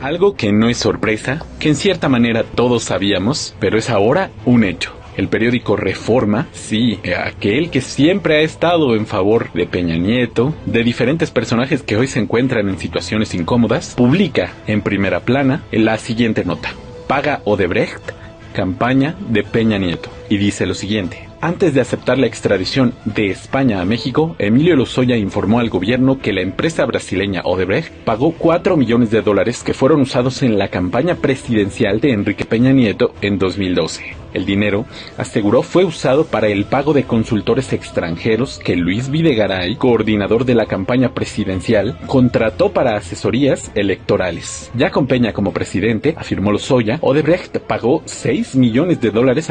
Algo que no es sorpresa, que en cierta manera todos sabíamos, pero es ahora un hecho. El periódico Reforma, sí, aquel que siempre ha estado en favor de Peña Nieto, de diferentes personajes que hoy se encuentran en situaciones incómodas, publica en primera plana la siguiente nota: paga Odebrecht, campaña de Peña Nieto. Y dice lo siguiente: antes de aceptar la extradición de España a México, Emilio Lozoya informó al gobierno que la empresa brasileña Odebrecht pagó $4 millones que fueron usados en la campaña presidencial de Enrique Peña Nieto en 2012. El dinero, aseguró, fue usado para el pago de consultores extranjeros que Luis Videgaray, coordinador de la campaña presidencial, contrató para asesorías electorales. Ya con Peña como presidente, afirmó Lozoya, Odebrecht pagó $6 millones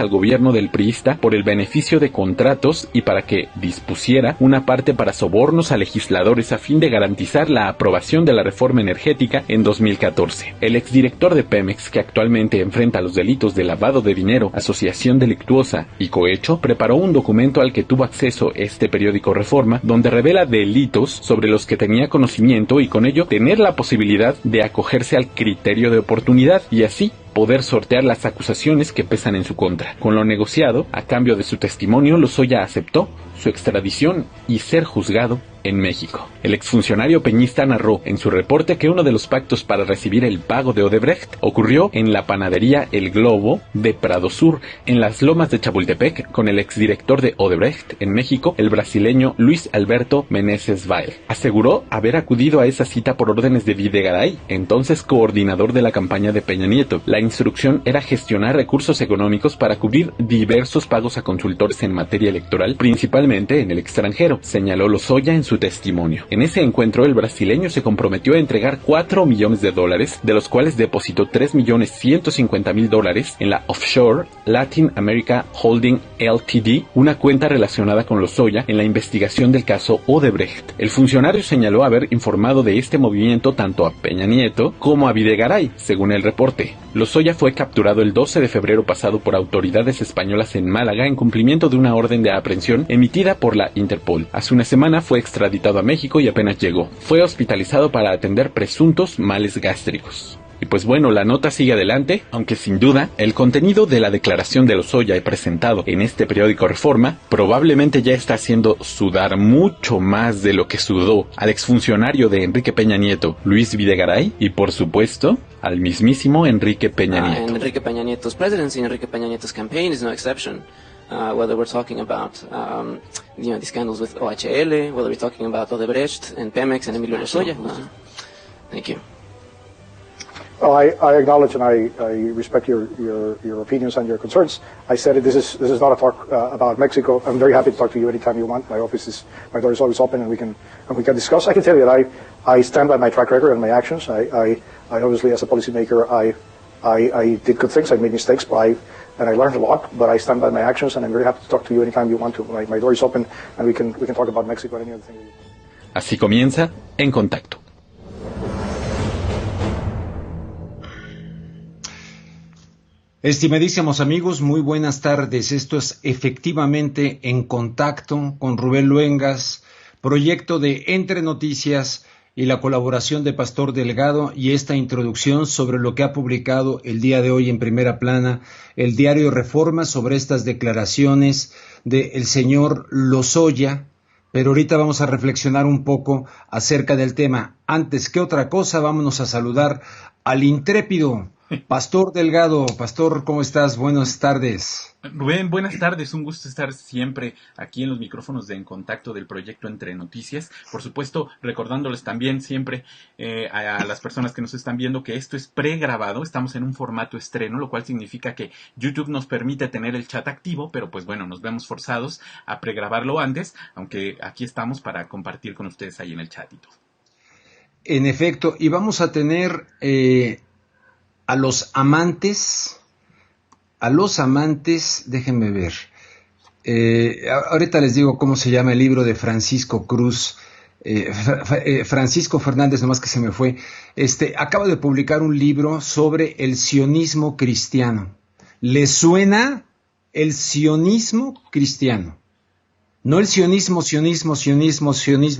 al gobierno del priista por el beneficio de contratos y para que dispusiera una parte para sobornos a legisladores a fin de garantizar la aprobación de la reforma energética en 2014. El exdirector de Pemex, que actualmente enfrenta los delitos de lavado de dinero, asociación delictuosa y cohecho, preparó un documento al que tuvo acceso este periódico Reforma, donde revela delitos sobre los que tenía conocimiento y con ello tener la posibilidad de acogerse al criterio de oportunidad y así poder sortear las acusaciones que pesan en su contra. Con lo negociado, a cambio de su testimonio, Lozoya aceptó su extradición y ser juzgado en México. El exfuncionario peñista narró en su reporte que uno de los pactos para recibir el pago de Odebrecht ocurrió en la panadería El Globo de Prado Sur, en las lomas de Chapultepec, con el exdirector de Odebrecht en México, el brasileño Luis Alberto Meneses Vail. Aseguró haber acudido a esa cita por órdenes de Videgaray, entonces coordinador de la campaña de Peña Nieto. La instrucción era gestionar recursos económicos para cubrir diversos pagos a consultores en materia electoral, principalmente en el extranjero, señaló Lozoya en su testimonio. En ese encuentro, el brasileño se comprometió a entregar $4 millones, de los cuales depositó $3.150.000 en la offshore Latin America Holding Ltd, una cuenta relacionada con Lozoya en la investigación del caso Odebrecht. El funcionario señaló haber informado de este movimiento tanto a Peña Nieto como a Videgaray, según el reporte. Lozoya fue capturado el 12 de febrero pasado por autoridades españolas en Málaga en cumplimiento de una orden de aprehensión emitida por la Interpol. Hace una semana fue extraditado a México y apenas llegó. Fue hospitalizado para atender presuntos males gástricos. Y pues bueno, la nota sigue adelante, aunque sin duda el contenido de la declaración de Lozoya presentado en este periódico Reforma probablemente ya está haciendo sudar mucho más de lo que sudó al exfuncionario de Enrique Peña Nieto, Luis Videgaray, y por supuesto al mismísimo Enrique Peña Nieto. Enrique Peña Nieto's presidency, Enrique Peña Nieto's campaign is no exception. Whether we're talking about, the scandals with OHL, whether we're talking about Odebrecht and Pemex and Emilio Lozoya. Thank you. Oh, I acknowledge and I respect your opinions and your concerns. I said it, this is not a talk about Mexico. I'm very happy to talk to you anytime you want. My door is always open and we can discuss. I can tell you that I stand by my track record and my actions. I obviously, as a policymaker, I did good things. I made mistakes, and I learned a lot. But I stand by my actions, and I'm very happy to talk to you anytime you want to. My door is open, and we can talk about Mexico and any other thing. Así comienza En Contacto. Estimadísimos amigos, muy buenas tardes. Esto es efectivamente En Contacto con Rubén Luengas, proyecto de Entre Noticias y la colaboración de Pastor Delgado, y esta introducción sobre lo que ha publicado el día de hoy en primera plana el diario Reforma sobre estas declaraciones del señor Lozoya. Pero ahorita vamos a reflexionar un poco acerca del tema. Antes que otra cosa, vámonos a saludar al intrépido Pastor Delgado. Pastor, ¿cómo estás? Buenas tardes. Rubén, buenas tardes. Un gusto estar siempre aquí en los micrófonos de En Contacto del proyecto Entre Noticias. Por supuesto, recordándoles también siempre a las personas que nos están viendo que esto es pregrabado. Estamos en un formato estreno, lo cual significa que YouTube nos permite tener el chat activo, pero pues bueno, nos vemos forzados a pregrabarlo antes, aunque aquí estamos para compartir con ustedes ahí en el chatito. En efecto, y vamos a tener a los amantes, déjenme ver. Ahorita les digo cómo se llama el libro de Francisco Cruz, Francisco Fernández, nomás que se me fue. Acaba de publicar un libro sobre el sionismo cristiano. ¿Les suena el sionismo cristiano? No el sionismo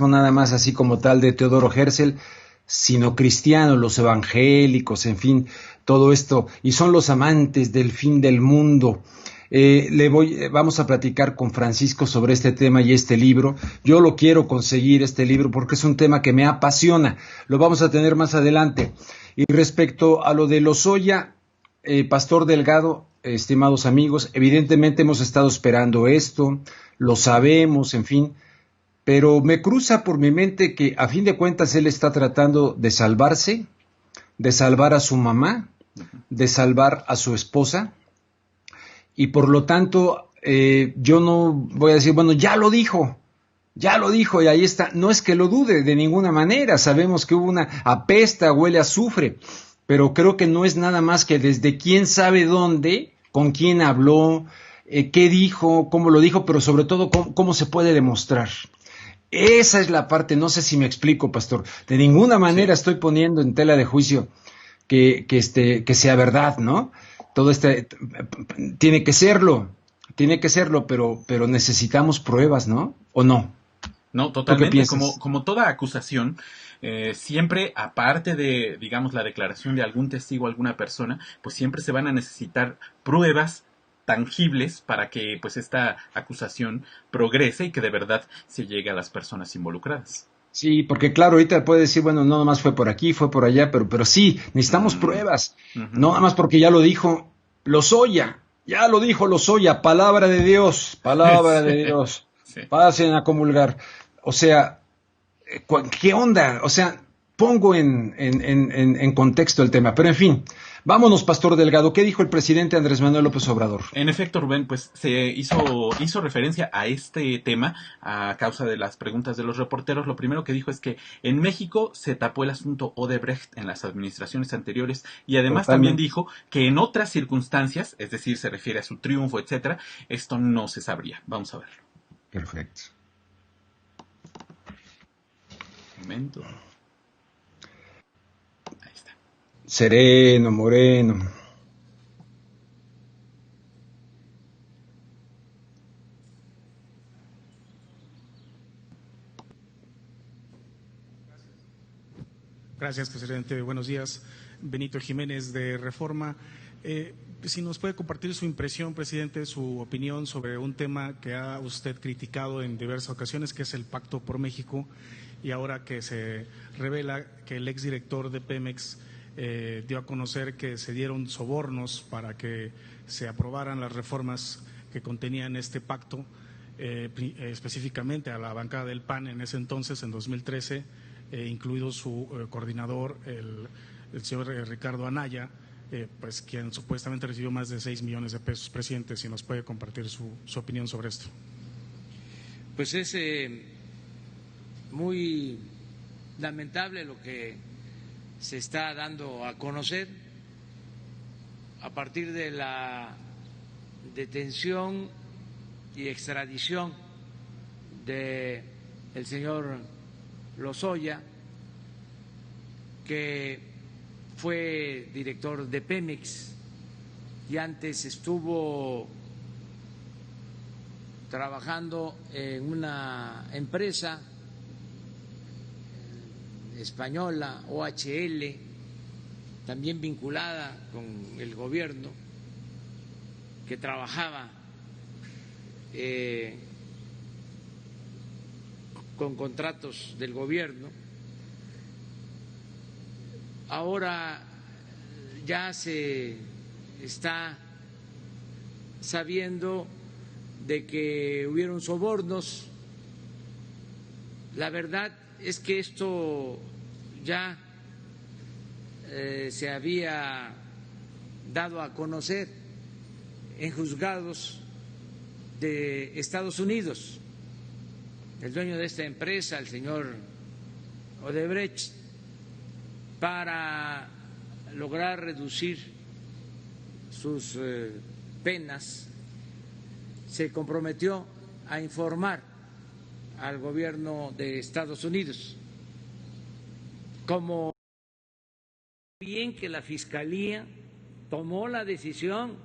nada más así como tal de Teodoro Herzl, sino cristianos, los evangélicos, en fin, todo esto, y son los amantes del fin del mundo. Vamos a platicar con Francisco sobre este tema y este libro. Yo lo quiero conseguir, este libro, porque es un tema que me apasiona. Lo vamos a tener más adelante. Y respecto a lo de Lozoya, Pastor Delgado, estimados amigos, evidentemente hemos estado esperando esto, lo sabemos, en fin, pero me cruza por mi mente que a fin de cuentas él está tratando de salvarse, de salvar a su mamá, de salvar a su esposa, y por lo tanto yo no voy a decir, bueno, ya lo dijo y ahí está. No es que lo dude de ninguna manera, sabemos que hubo una apesta, huele a azufre, pero creo que no es nada más que desde quién sabe dónde, con quién habló, qué dijo, cómo lo dijo, pero sobre todo cómo se puede demostrar. Esa es la parte, no sé si me explico, pastor. De ninguna manera estoy poniendo en tela de juicio que sea verdad, ¿no? Todo tiene que serlo, pero necesitamos pruebas, ¿no? ¿O no? No, totalmente. Como toda acusación, siempre, aparte de, digamos, la declaración de algún testigo, alguna persona, pues siempre se van a necesitar pruebas tangibles para que pues esta acusación progrese y que de verdad se llegue a las personas involucradas. Sí, porque claro, ahorita puede decir, bueno, no nomás fue por aquí, fue por allá, pero sí, necesitamos pruebas. No nada más porque ya lo dijo Lozoya, palabra de Dios, Sí. pasen a comulgar. O sea, ¿qué onda? O sea, pongo en contexto el tema, pero en fin, vámonos, Pastor Delgado. ¿Qué dijo el presidente Andrés Manuel López Obrador? En efecto, Rubén, pues se hizo referencia a este tema a causa de las preguntas de los reporteros. Lo primero que dijo es que en México se tapó el asunto Odebrecht en las administraciones anteriores y además también dijo que en otras circunstancias, es decir, se refiere a su triunfo, etcétera, esto no se sabría. Vamos a verlo. Perfecto. Un momento. Ahí está. Sereno, moreno. Gracias, presidente. Buenos días. Benito Jiménez, de Reforma. Si nos puede compartir su impresión, presidente, su opinión sobre un tema que ha usted criticado en diversas ocasiones, que es el Pacto por México, y ahora que se revela que el exdirector de Pemex dio a conocer que se dieron sobornos para que se aprobaran las reformas que contenían este pacto, específicamente a la bancada del PAN en ese entonces, en 2013, incluido su coordinador, el señor Ricardo Anaya, pues quien supuestamente recibió más de 6 millones de pesos. Presidente, si nos puede compartir su opinión sobre esto. Pues es muy lamentable lo que se está dando a conocer a partir de la detención y extradición de el señor Lozoya, que fue director de Pemex y antes estuvo trabajando en una empresa española, OHL, también vinculada con el gobierno, que trabajaba con contratos del gobierno. Ahora ya se está sabiendo de que hubieron sobornos. La verdad es que esto ya se había dado a conocer en juzgados de Estados Unidos. El dueño de esta empresa, el señor Odebrecht, para lograr reducir sus penas, se comprometió a informar al gobierno de Estados Unidos. Como bien que la Fiscalía tomó la decisión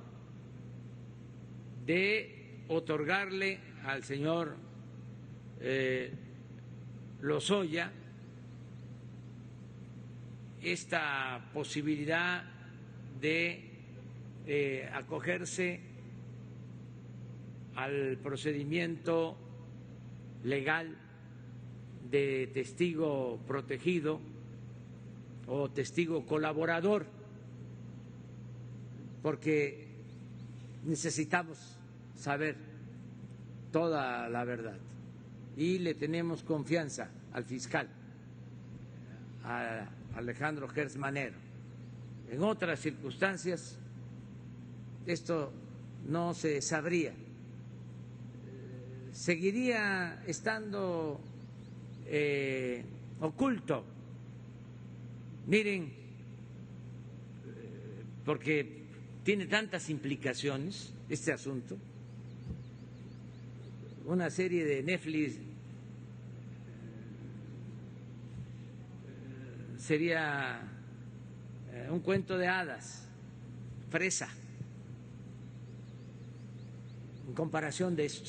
de otorgarle al señor Lozoya esta posibilidad de acogerse al procedimiento legal de testigo protegido o testigo colaborador, porque necesitamos saber toda la verdad y le tenemos confianza al fiscal, a Alejandro Gertz Manero. En otras circunstancias esto no se sabría, seguiría estando oculto. Miren, porque tiene tantas implicaciones este asunto. Una serie de Netflix sería un cuento de hadas, fresa, en comparación de esto.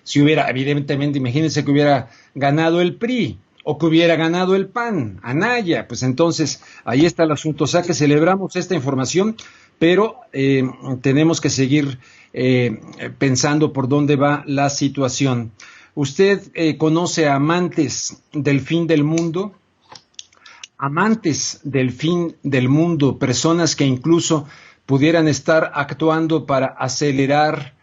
Si hubiera, evidentemente, imagínense que hubiera ganado el PRI o que hubiera ganado el PAN, Anaya, pues entonces ahí está el asunto. O sea que celebramos esta información, pero tenemos que seguir pensando por dónde va la situación. ¿Usted conoce a amantes del fin del mundo? Amantes del fin del mundo, personas que incluso pudieran estar actuando para acelerar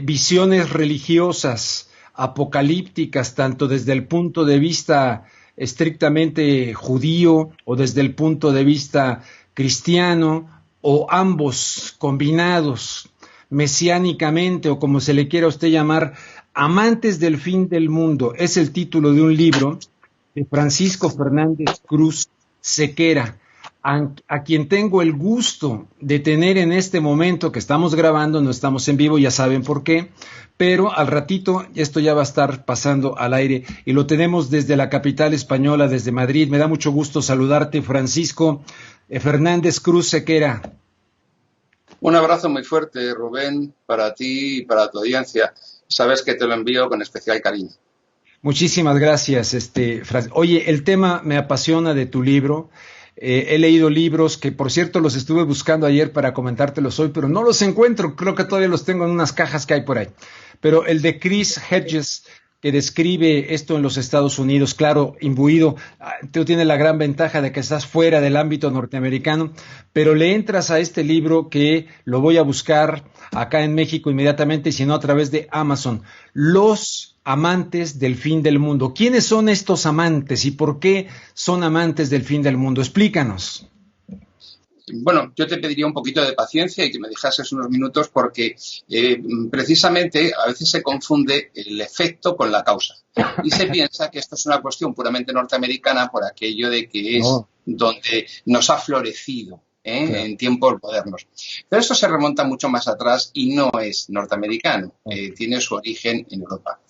visiones religiosas, apocalípticas, tanto desde el punto de vista estrictamente judío o desde el punto de vista cristiano, o ambos combinados, mesiánicamente, o como se le quiera a usted llamar, amantes del fin del mundo. Es el título de un libro de Francisco Fernández Cruz Sequera, a quien tengo el gusto de tener en este momento que estamos grabando. No estamos en vivo, ya saben por qué, pero al ratito esto ya va a estar pasando al aire y lo tenemos desde la capital española, desde Madrid. Me da mucho gusto saludarte, Francisco Fernández Cruz Sequera. Un abrazo muy fuerte, Rubén, para ti y para tu audiencia. Sabes que te lo envío con especial cariño. Muchísimas gracias, Oye, el tema me apasiona de tu libro. He leído libros que, por cierto, los estuve buscando ayer para comentártelos hoy, pero no los encuentro. Creo que todavía los tengo en unas cajas que hay por ahí. Pero el de Chris Hedges, que describe esto en los Estados Unidos, claro, imbuido, tú tienes la gran ventaja de que estás fuera del ámbito norteamericano, pero le entras a este libro que lo voy a buscar acá en México inmediatamente, y si no a través de Amazon. Los amantes del fin del mundo. ¿Quiénes son estos amantes y por qué son amantes del fin del mundo? Explícanos. Bueno, yo te pediría un poquito de paciencia y que me dejases unos minutos porque precisamente a veces se confunde el efecto con la causa y se piensa que esto es una cuestión puramente norteamericana por aquello de que es donde nos ha florecido en tiempos modernos. Pero esto se remonta mucho más atrás y no es norteamericano, tiene su origen en Europa.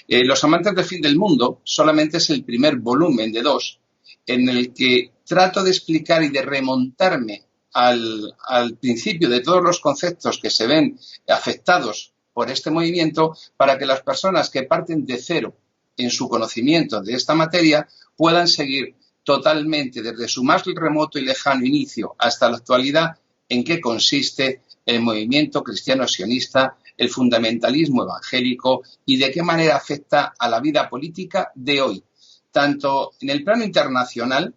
Los amantes del fin del mundo solamente es el primer volumen de 2 en el que trato de explicar y de remontarme al principio de todos los conceptos que se ven afectados por este movimiento para que las personas que parten de cero en su conocimiento de esta materia puedan seguir totalmente desde su más remoto y lejano inicio hasta la actualidad en qué consiste el movimiento cristiano sionista, el fundamentalismo evangélico y de qué manera afecta a la vida política de hoy, tanto en el plano internacional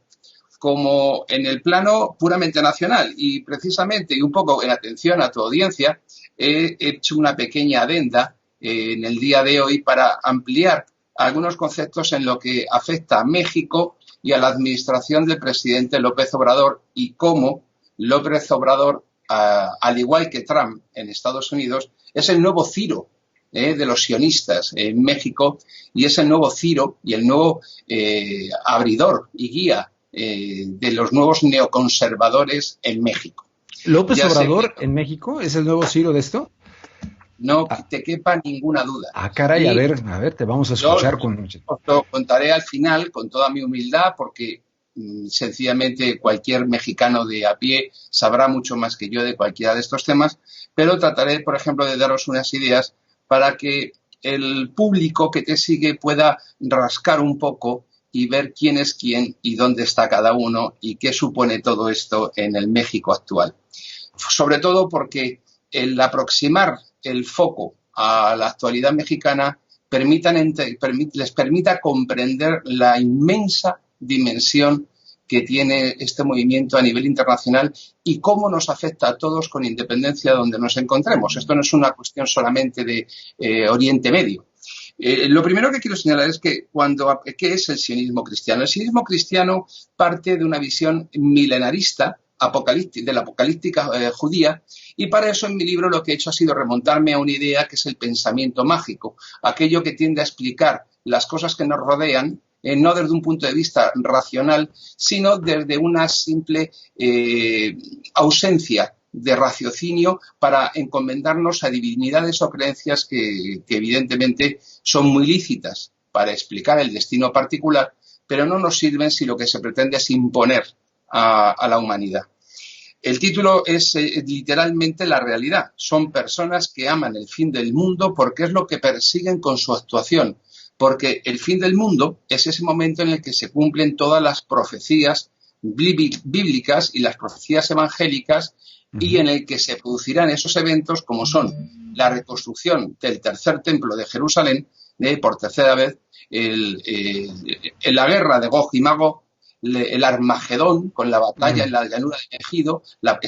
como en el plano puramente nacional. Y precisamente, y un poco en atención a tu audiencia, he hecho una pequeña adenda en el día de hoy para ampliar algunos conceptos en lo que afecta a México y a la administración del presidente López Obrador y cómo López Obrador, al igual que Trump en Estados Unidos, es el nuevo Ciro de los sionistas en México y es el nuevo Ciro y el nuevo abridor y guía de los nuevos neoconservadores en México. ¿López Obrador en México es el nuevo Ciro de esto? No te quepa ninguna duda. Caray, a ver, te vamos a escuchar Os lo contaré al final con toda mi humildad porque sencillamente cualquier mexicano de a pie sabrá mucho más que yo de cualquiera de estos temas, pero trataré, por ejemplo, de daros unas ideas para que el público que te sigue pueda rascar un poco y ver quién es quién y dónde está cada uno y qué supone todo esto en el México actual. Sobre todo porque el aproximar el foco a la actualidad mexicana les permita comprender la inmensa dimensión que tiene este movimiento a nivel internacional y cómo nos afecta a todos con independencia de donde nos encontremos. Esto no es una cuestión solamente de Oriente Medio. Lo primero que quiero señalar es que ¿qué es el sionismo cristiano? El sionismo cristiano parte de una visión milenarista de la apocalíptica judía, y para eso en mi libro lo que he hecho ha sido remontarme a una idea que es el pensamiento mágico, aquello que tiende a explicar las cosas que nos rodean, no desde un punto de vista racional, sino desde una simple ausencia de raciocinio para encomendarnos a divinidades o creencias que evidentemente son muy lícitas para explicar el destino particular, pero no nos sirven si lo que se pretende es imponer a la humanidad. El título es literalmente la realidad. Son personas que aman el fin del mundo porque es lo que persiguen con su actuación. Porque el fin del mundo es ese momento en el que se cumplen todas las profecías bíblicas y las profecías evangélicas y en el que se producirán esos eventos como son la reconstrucción del tercer templo de Jerusalén por tercera vez, la guerra de Gog y Magog, el Armagedón con la batalla en la llanura de Megido, la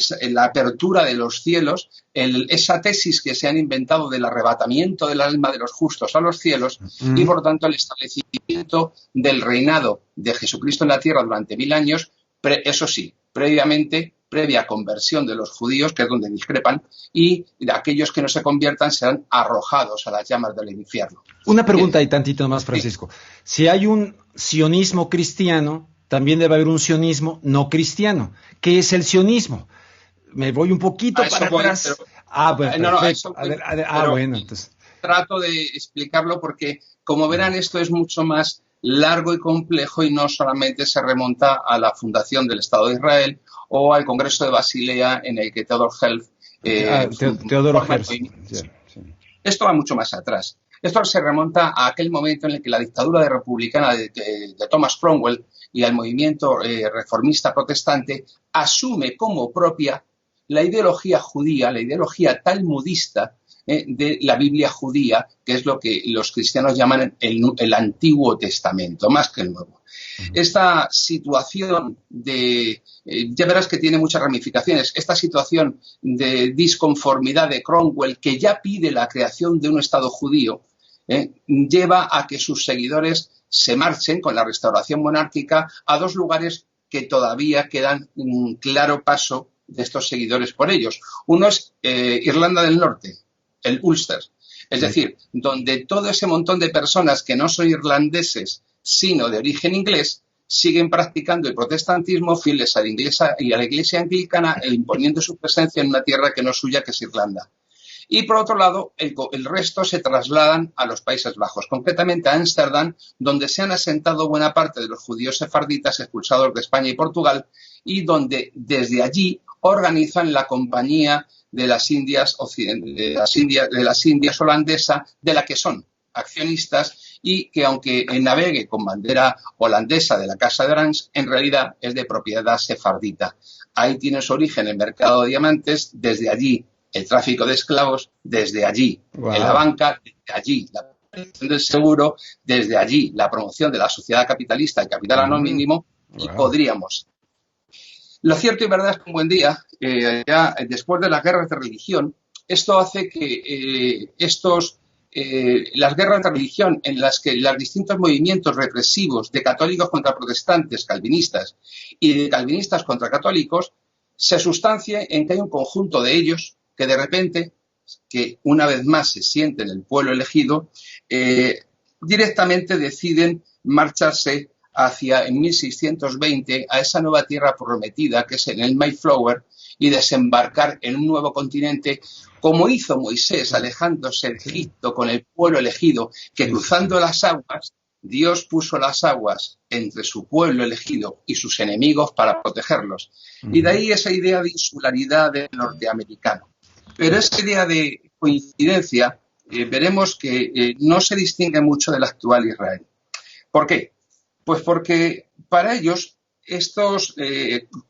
apertura de los cielos, esa tesis que se han inventado del arrebatamiento del alma de los justos a los cielos y por tanto el establecimiento del reinado de Jesucristo en la tierra durante 1000 años, eso sí, previa conversión de los judíos, que es donde discrepan, y de aquellos que no se conviertan serán arrojados a las llamas del infierno. Una pregunta y tantito más, Francisco. Si hay un sionismo cristiano, también debe haber un sionismo no cristiano. ¿Qué es el sionismo? Me voy un poquito para atrás. Bueno, perfecto. Bueno, entonces. Trato de explicarlo porque, como verán, esto es mucho más largo y complejo y no solamente se remonta a la fundación del Estado de Israel o al Congreso de Basilea en el que Theodor Herzl Teodoro Herzl. Esto va mucho más atrás. Esto se remonta a aquel momento en el que la dictadura republicana de Thomas Cromwell y al movimiento reformista protestante asume como propia la ideología judía, la ideología talmudista de la Biblia judía, que es lo que los cristianos llaman el Antiguo Testamento, más que el Nuevo. Esta situación ya verás que tiene muchas ramificaciones, esta situación de disconformidad de Cromwell, que ya pide la creación de un Estado judío, lleva a que sus seguidores se marchen con la restauración monárquica a dos lugares que todavía quedan un claro paso de estos seguidores por ellos. Uno es Irlanda del Norte, el Ulster, es decir, donde todo ese montón de personas que no son irlandeses, sino de origen inglés, siguen practicando el protestantismo fieles a la Iglesia anglicana e imponiendo su presencia en una tierra que no es suya, que es Irlanda. Y por otro lado, el resto se trasladan a los Países Bajos, concretamente a Ámsterdam, donde se han asentado buena parte de los judíos sefarditas expulsados de España y Portugal y donde desde allí organizan la Compañía de las Indias holandesa, de la que son accionistas y que aunque navegue con bandera holandesa de la Casa de Orange, en realidad es de propiedad sefardita. Ahí tiene su origen el mercado de diamantes, desde allí el tráfico de esclavos, desde allí en la banca, desde allí la promoción del seguro, desde allí la promoción de la sociedad capitalista y capital anónimo, y podríamos. Lo cierto y verdad es que un buen día, ya después de las guerras de religión, esto hace que las guerras de religión en las que los distintos movimientos represivos de católicos contra protestantes, calvinistas, y de calvinistas contra católicos, se sustancie en que hay un conjunto de ellos que de repente, que una vez más se sienten el pueblo elegido, directamente deciden marcharse hacia, en 1620, a esa nueva tierra prometida que es en el Mayflower y desembarcar en un nuevo continente, como hizo Moisés alejándose de Egipto con el pueblo elegido, que cruzando las aguas, Dios puso las aguas entre su pueblo elegido y sus enemigos para protegerlos. Y de ahí esa idea de insularidad del norteamericano. Pero esa idea de coincidencia veremos que no se distingue mucho del actual Israel. ¿Por qué? Pues porque para ellos estos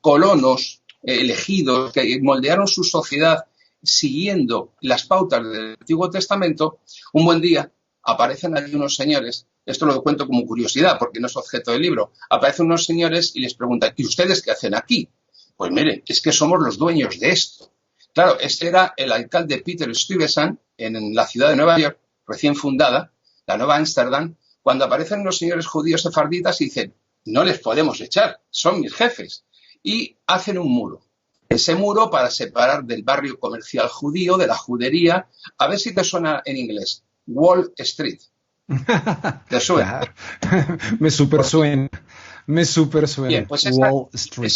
colonos elegidos que moldearon su sociedad siguiendo las pautas del Antiguo Testamento, un buen día aparecen allí unos señores, esto lo cuento como curiosidad porque no es objeto del libro, aparecen unos señores y les preguntan, ¿y ustedes qué hacen aquí? Pues miren, es que somos los dueños de esto. Claro, este era el alcalde Peter Stuyvesant en la ciudad de Nueva York, recién fundada, la Nueva Ámsterdam, cuando aparecen los señores judíos sefarditas y dicen, no les podemos echar, son mis jefes. Y hacen un muro. Ese muro para separar del barrio comercial judío, de la judería, a ver si te suena en inglés, Wall Street. ¿Te suena? Me super suena. Bien, pues Wall Street.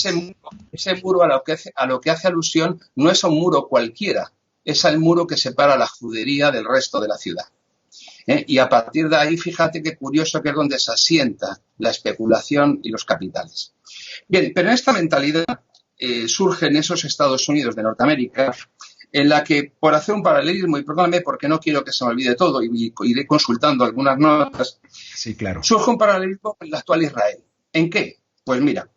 ese muro a lo que hace alusión no es a un muro cualquiera, es al muro que separa la judería del resto de la ciudad. Y a partir de ahí, fíjate qué curioso que es donde se asienta la especulación y los capitales. Bien, pero en esta mentalidad surge en esos Estados Unidos de Norteamérica, en la que, por hacer un paralelismo, y perdóname porque no quiero que se me olvide todo, y iré consultando algunas notas, sí, claro. Surge un paralelismo con el actual Israel. ¿En qué? Pues mira,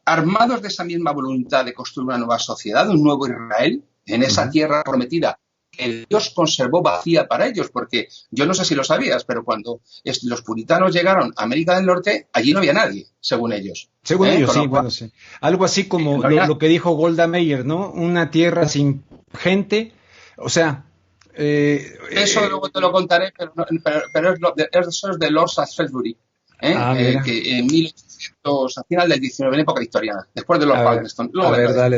armados de esa misma voluntad de construir una nueva sociedad, un nuevo Israel, en esa tierra prometida, que Dios conservó vacía para ellos, porque yo no sé si lo sabías, pero cuando los puritanos llegaron a América del Norte, allí no había nadie, según ellos. Según ellos, sí, bueno, sí. Algo así como lo que dijo Golda Meir, ¿no? Una tierra sin gente, o sea... eso luego te lo contaré, pero eso es de Lord Salisbury, que en 1800, a final del 19, en época victoriana, después de Lord Palmerston. A ver, dale.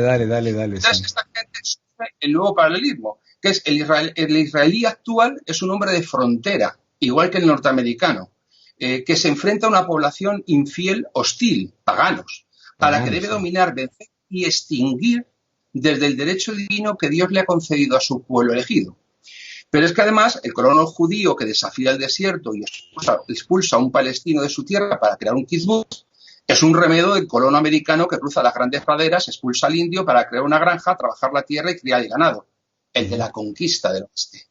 Entonces, esta gente sufre el nuevo paralelismo, que es el israelí actual es un hombre de frontera, igual que el norteamericano, que se enfrenta a una población infiel, hostil, paganos, a la que debe dominar, vencer y extinguir desde el derecho divino que Dios le ha concedido a su pueblo elegido. Pero es que además el colono judío que desafía el desierto y expulsa a un palestino de su tierra para crear un kibbutz es un remedio del colono americano que cruza las grandes praderas, expulsa al indio para crear una granja, trabajar la tierra y criar el ganado, el de la conquista del oeste.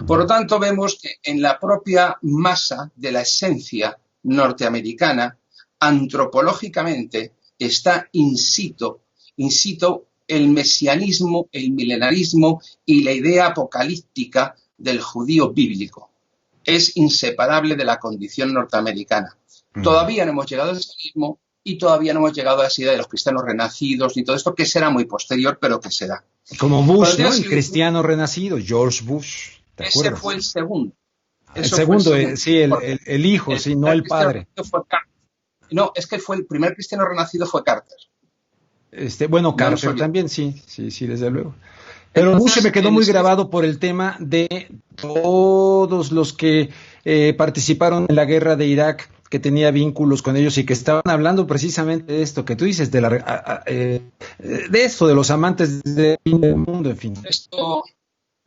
Por lo tanto, vemos que en la propia masa de la esencia norteamericana, antropológicamente, está in situ el mesianismo, el milenarismo y la idea apocalíptica del judío bíblico. Es inseparable de la condición norteamericana. Todavía no hemos llegado al mesianismo y todavía no hemos llegado a esa idea de los cristianos renacidos ni todo esto, que será muy posterior, pero que será. Como Bush, ¿no? El cristiano renacido, George Bush. Ese fue el segundo. El segundo, sí, el hijo, sí, no el padre. No, es que el primer cristiano renacido fue Carter. Bueno, Carter también, sí, desde luego. Pero Bush se me quedó muy grabado por el tema de todos los que participaron en la guerra de Irak, que tenía vínculos con ellos y que estaban hablando precisamente de esto que tú dices, de esto, de los amantes del mundo, en fin.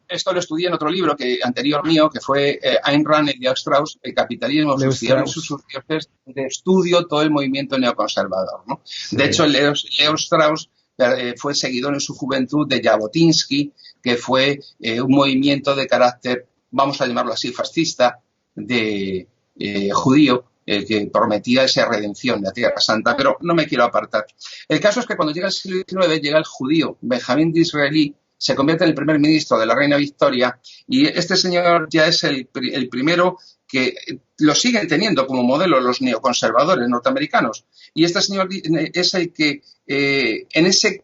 Esto lo estudié en otro libro anterior mío, que fue Ayn Rand y Leo Strauss, El capitalismo, sus ciudadanos y sus dioses, de estudio todo el movimiento neoconservador, ¿no? Sí. De hecho, Leo Strauss fue seguidor en su juventud de Jabotinsky, que fue un movimiento de carácter, vamos a llamarlo así, fascista, de judío, que prometía esa redención de la Tierra Santa, pero no me quiero apartar. El caso es que cuando llega el siglo XIX, llega el judío Benjamín Disraeli, se convierte en el primer ministro de la reina Victoria, y este señor ya es el primero que lo siguen teniendo como modelo los neoconservadores norteamericanos. Y este señor es el que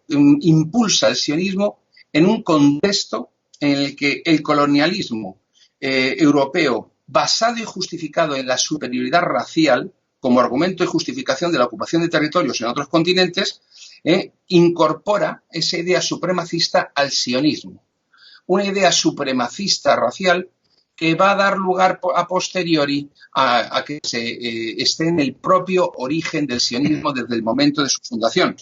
impulsa el sionismo en un contexto en el que el colonialismo europeo, basado y justificado en la superioridad racial, como argumento y justificación de la ocupación de territorios en otros continentes, incorpora esa idea supremacista al sionismo. Una idea supremacista racial que va a dar lugar a posteriori a que se esté en el propio origen del sionismo desde el momento de su fundación.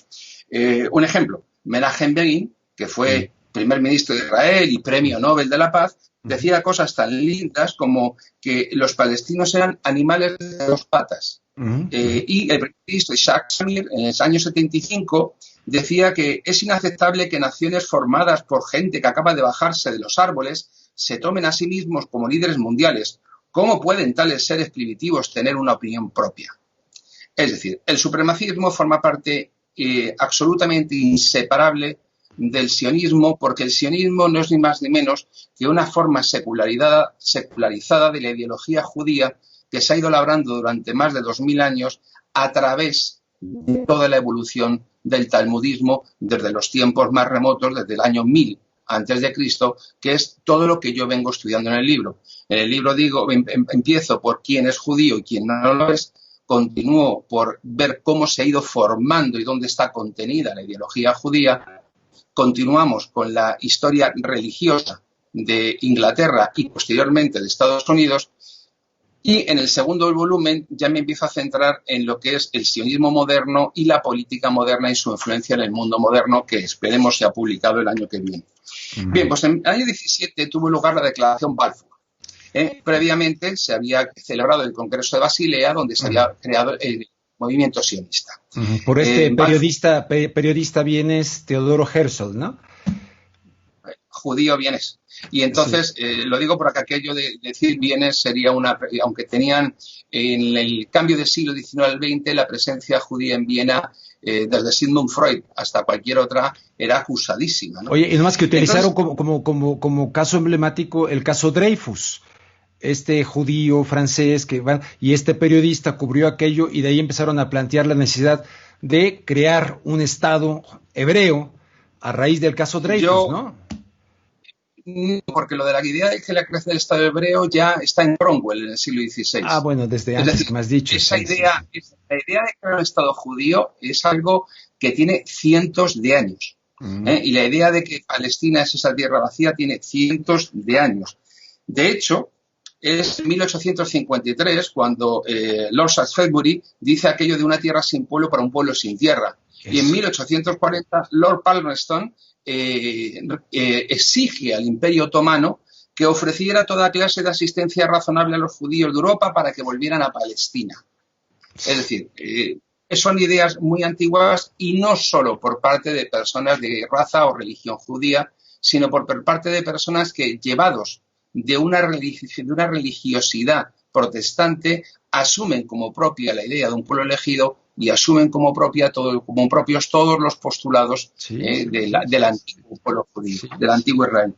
Un ejemplo, Menachem Begin, que fue primer ministro de Israel y premio Nobel de la Paz, decía cosas tan lindas como que los palestinos eran animales de dos patas. Y el primer ministro Isaac Shamir, en los años 75, decía que es inaceptable que naciones formadas por gente que acaba de bajarse de los árboles se tomen a sí mismos como líderes mundiales. ¿Cómo pueden tales seres primitivos tener una opinión propia? Es decir, el supremacismo forma parte absolutamente inseparable del sionismo, porque el sionismo no es ni más ni menos que una forma secularizada de la ideología judía que se ha ido labrando durante más de 2000 años a través de toda la evolución del talmudismo desde los tiempos más remotos, desde el año 1000 antes de Cristo, que es todo lo que yo vengo estudiando en el libro. En el libro digo, empiezo por quién es judío y quién no lo es, continúo por ver cómo se ha ido formando y dónde está contenida la ideología judía. Continuamos con la historia religiosa de Inglaterra y posteriormente de Estados Unidos. Y en el segundo volumen ya me empiezo a centrar en lo que es el sionismo moderno y la política moderna y su influencia en el mundo moderno, que esperemos sea publicado el año que viene. Bien, pues en el año 17 tuvo lugar la Declaración Balfour. Previamente se había celebrado el Congreso de Basilea, donde se había creado el movimiento sionista. Por periodista vienes Teodoro Herzl, ¿no? Judío vienes. Y entonces, lo digo porque aquello de decir vienes sería aunque tenían en el cambio del siglo XIX al XX, la presencia judía en Viena, desde Sigmund Freud hasta cualquier otra, era acusadísima, ¿no? Oye, y nomás que utilizaron como caso emblemático el caso Dreyfus, este judío francés y este periodista cubrió aquello y de ahí empezaron a plantear la necesidad de crear un Estado hebreo a raíz del caso Dreyfus, ¿no? Porque lo de la idea de que la creación del Estado hebreo ya está en Cromwell en el siglo XVI. Ah, bueno, desde antes, decir, que me has dicho. La idea de crear un Estado judío es algo que tiene cientos de años. Y la idea de que Palestina es esa tierra vacía tiene cientos de años. De hecho, es 1853 cuando Lord Shaftesbury dice aquello de una tierra sin pueblo para un pueblo sin tierra. Y en 1840 Lord Palmerston exige al Imperio Otomano que ofreciera toda clase de asistencia razonable a los judíos de Europa para que volvieran a Palestina. Es decir, son ideas muy antiguas y no solo por parte de personas de raza o religión judía, sino por parte de personas que, llevados de una religiosidad protestante, asumen como propia la idea de un pueblo elegido y asumen como propios todos los postulados del antiguo pueblo judío, del antiguo Israel.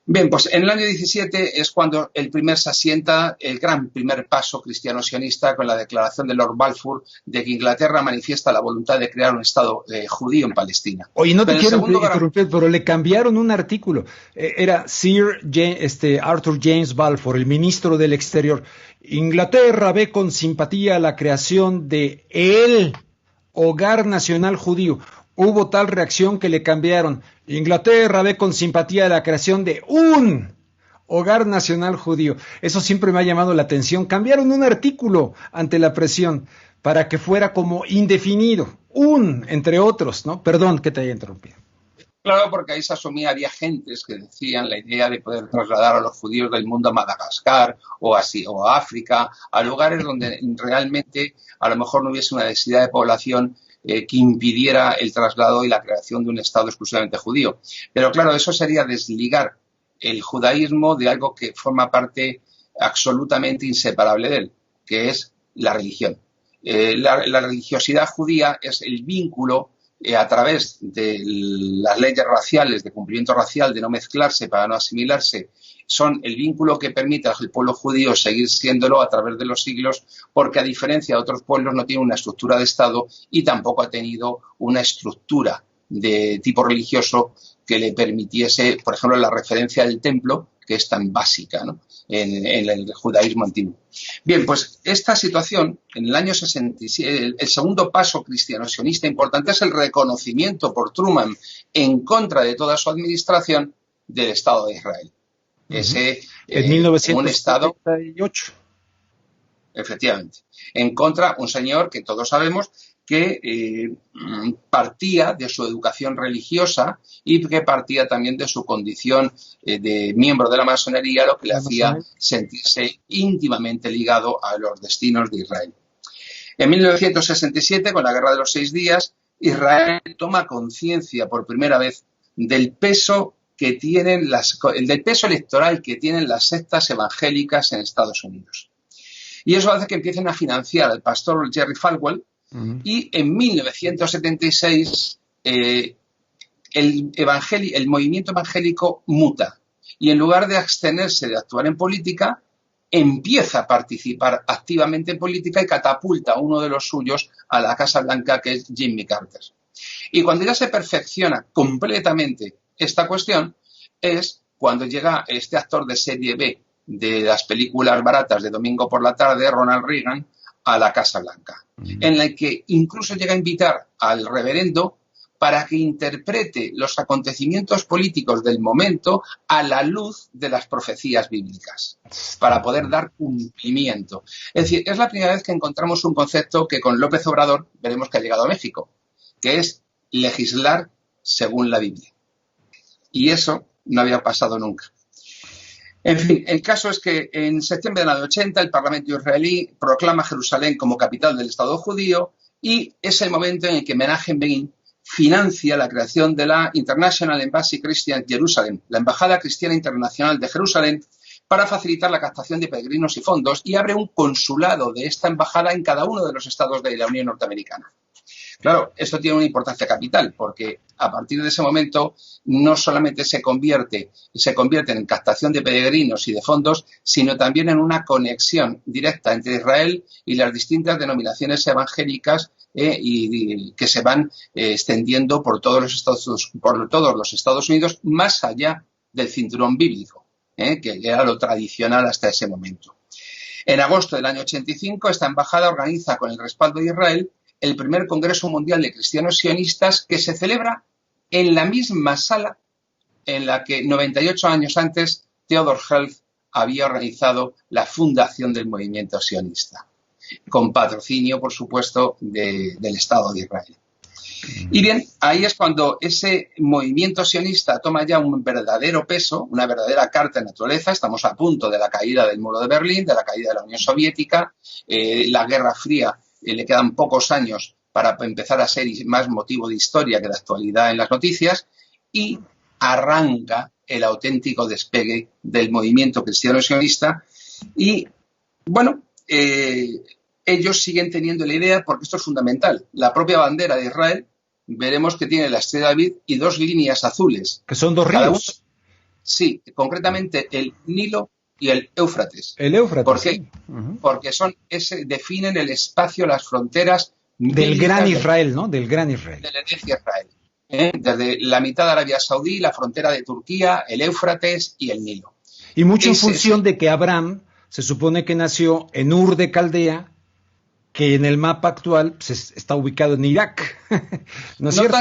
Bien, pues en el año 17 es cuando se asienta el gran primer paso cristiano-sionista con la declaración de Lord Balfour de que Inglaterra manifiesta la voluntad de crear un Estado judío en Palestina. Oye, no te quiero interrumpir, pero le cambiaron un artículo. Era Sir Arthur James Balfour, el ministro del Exterior. Inglaterra ve con simpatía la creación de el Hogar Nacional Judío. Hubo tal reacción que le cambiaron. Inglaterra ve con simpatía la creación de un Hogar Nacional Judío. Eso siempre me ha llamado la atención. Cambiaron un artículo ante la presión para que fuera como indefinido. Entre otros, ¿no? Perdón que te haya interrumpido. Claro, porque ahí se asumía, había gentes que decían la idea de poder trasladar a los judíos del mundo a Madagascar o a África, a lugares donde realmente a lo mejor no hubiese una densidad de población que impidiera el traslado y la creación de un Estado exclusivamente judío. Pero claro, eso sería desligar el judaísmo de algo que forma parte absolutamente inseparable de él, que es la religión. La religiosidad judía es el vínculo a través de las leyes raciales, de cumplimiento racial, de no mezclarse para no asimilarse, son el vínculo que permite al pueblo judío seguir siéndolo a través de los siglos, porque a diferencia de otros pueblos no tiene una estructura de Estado y tampoco ha tenido una estructura de tipo religioso que le permitiese, por ejemplo, la referencia del templo, que es tan básica, ¿no?, en el judaísmo antiguo. Bien, pues esta situación, en el año 67, el segundo paso cristiano-sionista importante es el reconocimiento por Truman en contra de toda su administración del Estado de Israel. En 1978. Efectivamente. En contra, un señor que todos sabemos que partía de su educación religiosa y que partía también de su condición de miembro de la masonería, lo que le hacía sentirse íntimamente ligado a los destinos de Israel. En 1967, con la Guerra de los 6 Días, Israel toma conciencia por primera vez del peso que tienen del peso electoral que tienen las sectas evangélicas en Estados Unidos. Y eso hace que empiecen a financiar al pastor Jerry Falwell, y en 1976 el movimiento evangélico muta, y en lugar de abstenerse de actuar en política, empieza a participar activamente en política y catapulta a uno de los suyos a la Casa Blanca, que es Jimmy Carter. Y cuando ya se perfecciona completamente esta cuestión, es cuando llega este actor de serie B de las películas baratas de domingo por la tarde, Ronald Reagan, a la Casa Blanca, en la que incluso llega a invitar al reverendo para que interprete los acontecimientos políticos del momento a la luz de las profecías bíblicas, para poder dar cumplimiento. Es decir, es la primera vez que encontramos un concepto que con López Obrador veremos que ha llegado a México, que es legislar según la Biblia. Y eso no había pasado nunca. En fin, el caso es que en septiembre del año 80 el Parlamento israelí proclama Jerusalén como capital del Estado judío, y es el momento en el que Menachem Begin financia la creación de la International Embassy Christian Jerusalem, la Embajada Cristiana Internacional de Jerusalén, para facilitar la captación de peregrinos y fondos, y abre un consulado de esta embajada en cada uno de los estados de la Unión Norteamericana. Claro, esto tiene una importancia capital, porque a partir de ese momento no solamente se convierte en captación de peregrinos y de fondos, sino también en una conexión directa entre Israel y las distintas denominaciones evangélicas y que se van extendiendo por todos los Estados Unidos, más allá del cinturón bíblico, que era lo tradicional hasta ese momento. En agosto del año 85, esta embajada organiza, con el respaldo de Israel, el primer Congreso Mundial de Cristianos Sionistas, que se celebra en la misma sala en la que 98 años antes Theodor Herzl había organizado la fundación del movimiento sionista, con patrocinio, por supuesto, del Estado de Israel. Y bien, ahí es cuando ese movimiento sionista toma ya un verdadero peso, una verdadera carta de naturaleza. Estamos a punto de la caída del muro de Berlín, de la caída de la Unión Soviética, la Guerra Fría. Le quedan pocos años para empezar a ser más motivo de historia que de actualidad en las noticias, y arranca el auténtico despegue del movimiento cristiano sionista. Y bueno, ellos siguen teniendo la idea, porque esto es fundamental. La propia bandera de Israel, veremos que tiene la estrella de David y dos líneas azules. Que son dos ríos. Sí, concretamente el Nilo y el Éufrates. El Éufrates. ¿Por qué? Sí. Porque definen el espacio, las fronteras del gran Israel, ¿no? Del gran Israel. De la herencia Israel. Desde la mitad de Arabia Saudí, la frontera de Turquía, el Éufrates y el Nilo. Y mucho en función de que Abraham se supone que nació en Ur de Caldea, que en el mapa actual está ubicado en Irak. ¿No es cierto?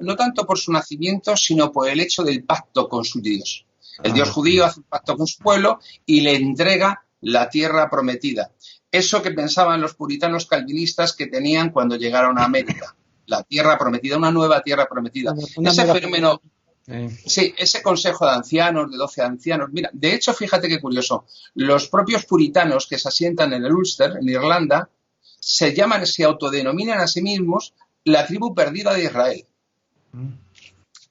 No tanto por su nacimiento, sino por el hecho del pacto con su Dios. El Dios judío hace un pacto con su pueblo y le entrega la tierra prometida. Eso que pensaban los puritanos calvinistas que tenían cuando llegaron a América. La tierra prometida, una nueva tierra prometida. Ese fenómeno, sí, ese consejo de ancianos, de 12 ancianos. Mira, de hecho, fíjate qué curioso. Los propios puritanos que se asientan en el Ulster, en Irlanda, se autodenominan a sí mismos la tribu perdida de Israel.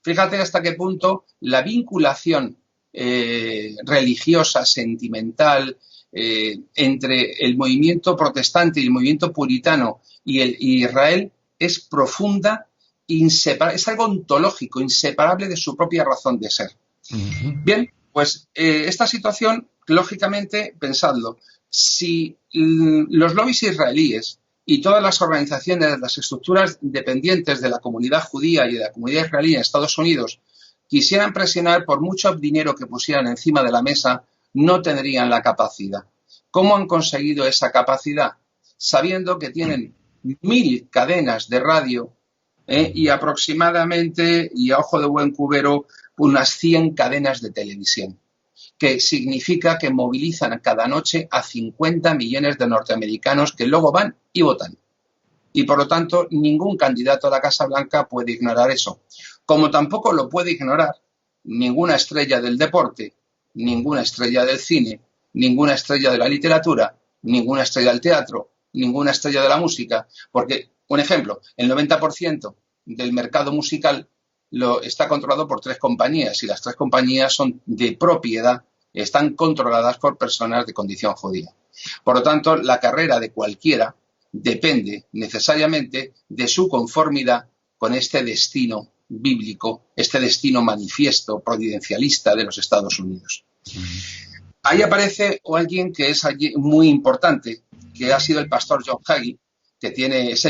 Fíjate hasta qué punto la vinculación religiosa, sentimental, entre el movimiento protestante y el movimiento puritano y Israel es profunda, inseparable, es algo ontológico, inseparable de su propia razón de ser. Bien, pues esta situación, lógicamente, pensadlo, si los lobbies israelíes y todas las organizaciones, las estructuras dependientes de la comunidad judía y de la comunidad israelí en Estados Unidos quisieran presionar, por mucho dinero que pusieran encima de la mesa, no tendrían la capacidad. ¿Cómo han conseguido esa capacidad? Sabiendo que tienen 1000 cadenas de radio y aproximadamente, y a ojo de buen cubero, unas 100 cadenas de televisión, que significa que movilizan cada noche a 50 millones de norteamericanos que luego van y votan. Y por lo tanto, ningún candidato a la Casa Blanca puede ignorar eso. Como tampoco lo puede ignorar ninguna estrella del deporte, ninguna estrella del cine, ninguna estrella de la literatura, ninguna estrella del teatro, ninguna estrella de la música. Porque, un ejemplo, el 90% del mercado musical está controlado por 3 compañías, y las 3 compañías son de propiedad, están controladas por personas de condición judía. Por lo tanto, la carrera de cualquiera depende necesariamente de su conformidad con este destino bíblico, este destino manifiesto, providencialista de los Estados Unidos. Ahí aparece alguien que es muy importante, que ha sido el pastor John Hagee, que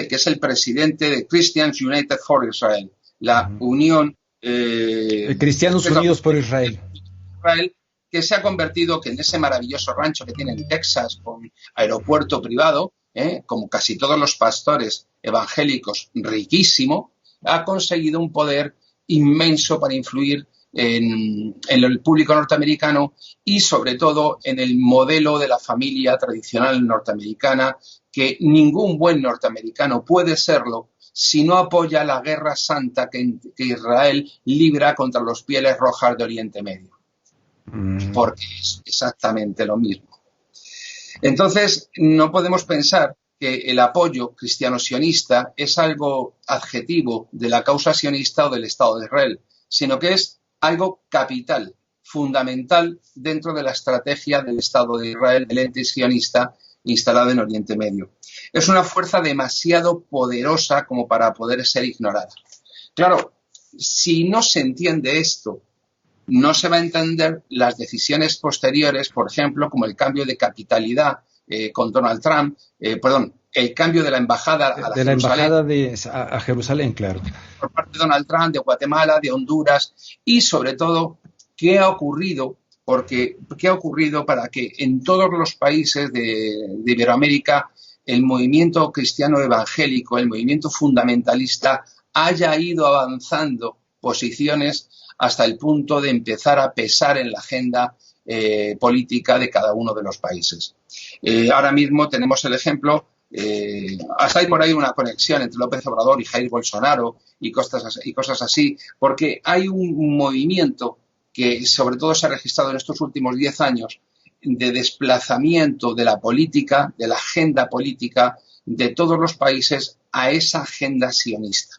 es el presidente de Christians United for Israel, la unión Cristianos Unidos por Israel, que se ha convertido en ese maravilloso rancho que tiene en Texas con aeropuerto privado, como casi todos los pastores evangélicos, riquísimo, ha conseguido un poder inmenso para influir en el público norteamericano y sobre todo en el modelo de la familia tradicional norteamericana, que ningún buen norteamericano puede serlo si no apoya la guerra santa que Israel libra contra los pieles rojas de Oriente Medio. Porque es exactamente lo mismo. Entonces, no podemos pensar que el apoyo cristiano-sionista es algo adjetivo de la causa sionista o del Estado de Israel, sino que es algo capital, fundamental dentro de la estrategia del Estado de Israel, del ente sionista instalado en Oriente Medio. Es una fuerza demasiado poderosa como para poder ser ignorada. Claro, si no se entiende esto, no se va a entender las decisiones posteriores, por ejemplo, como el cambio de capitalidad con Donald Trump, el cambio de la embajada a de la embajada a Jerusalén, claro, por parte de Donald Trump, de Guatemala, de Honduras, y sobre todo, ¿qué ha ocurrido? ¿Qué ha ocurrido para que en todos los países de Iberoamérica el movimiento cristiano evangélico, el movimiento fundamentalista, haya ido avanzando posiciones hasta el punto de empezar a pesar en la agenda política de cada uno de los países? Ahora mismo tenemos el ejemplo, hasta hay por ahí una conexión entre López Obrador y Jair Bolsonaro y cosas así, porque hay un movimiento que sobre todo se ha registrado en estos últimos 10 años de desplazamiento de la política, de la agenda política de todos los países a esa agenda sionista,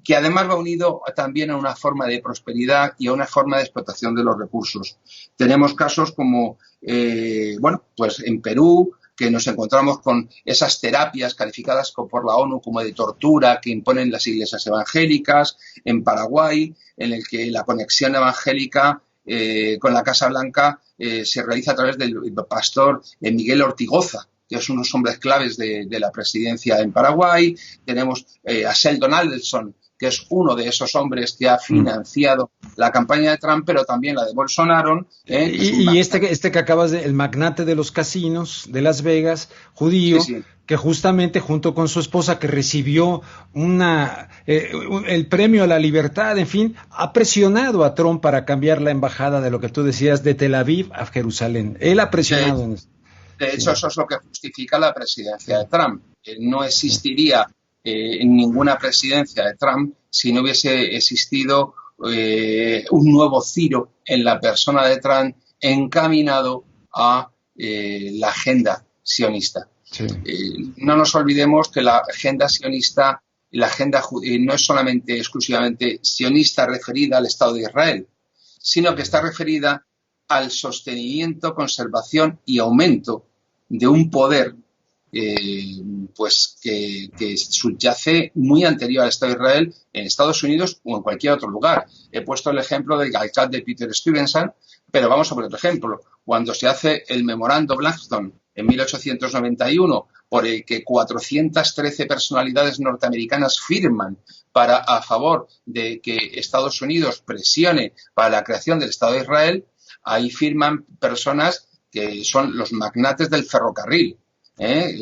que además va unido también a una forma de prosperidad y a una forma de explotación de los recursos. Tenemos casos como, pues en Perú, que nos encontramos con esas terapias calificadas por la ONU como de tortura que imponen las iglesias evangélicas, en Paraguay, en el que la conexión evangélica con la Casa Blanca se realiza a través del pastor Miguel Ortigoza, que es unos hombres claves de la presidencia en Paraguay. Tenemos a Sheldon Adelson, que es uno de esos hombres que ha financiado la campaña de Trump, pero también la de Bolsonaro. Y este que acabas de, el magnate de los casinos de Las Vegas, judío, sí. Que justamente junto con su esposa, que recibió el premio a la libertad, en fin, ha presionado a Trump para cambiar la embajada de lo que tú decías, de Tel Aviv a Jerusalén. Él ha presionado en esto. De hecho, eso es lo que justifica la presidencia de Trump. No existiría en ninguna presidencia de Trump si no hubiese existido un nuevo Ciro en la persona de Trump encaminado a la agenda sionista. Sí. No nos olvidemos que la agenda sionista, la agenda no es solamente exclusivamente sionista referida al Estado de Israel, sino que está referida al sostenimiento, conservación y aumento de un poder que subyace muy anterior al Estado de Israel en Estados Unidos o en cualquier otro lugar. He puesto el ejemplo del Galcat de Peter Stuyvesant, pero vamos a por otro ejemplo. Cuando se hace el memorando Blackstone en 1891, por el que 413 personalidades norteamericanas firman a favor de que Estados Unidos presione para la creación del Estado de Israel, ahí firman personas que son los magnates del ferrocarril,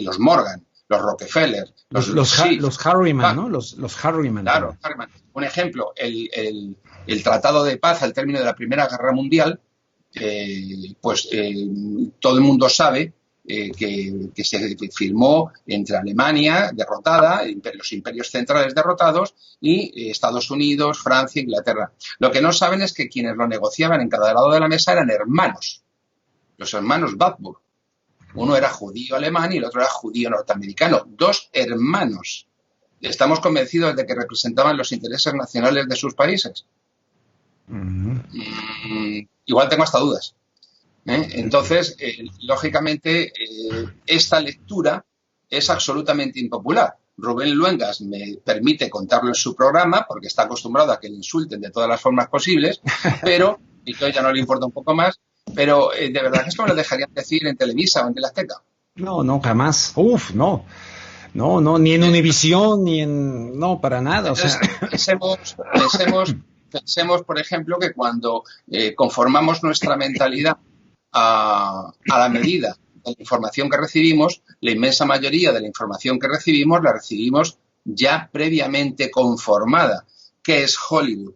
los Morgan, los Rockefeller, los Harriman, ¿no? Los Harriman. Claro, Harriman. Un ejemplo, el Tratado de Paz al término de la Primera Guerra Mundial, todo el mundo sabe que se firmó entre Alemania, derrotada, los imperios centrales derrotados, y Estados Unidos, Francia, Inglaterra. Lo que no saben es que quienes lo negociaban en cada lado de la mesa eran hermanos, los hermanos Warburg. Uno era judío alemán y el otro era judío norteamericano. Dos hermanos. Estamos convencidos de que representaban los intereses nacionales de sus países. Igual tengo hasta dudas. Entonces, lógicamente, esta lectura es absolutamente impopular. Rubén Luengas me permite contarlo en su programa porque está acostumbrado a que le insulten de todas las formas posibles, pero, y que ya no le importa un poco más, pero de verdad que esto me lo dejarían decir en Televisa o en Teleazteca. No, jamás. Uf, no. No, ni en Univisión, ni en... No, para nada. Entonces, o sea... pensemos, por ejemplo, que cuando conformamos nuestra mentalidad a la medida de la información que recibimos, la inmensa mayoría de la información que recibimos la recibimos ya previamente conformada. ¿Qué es Hollywood?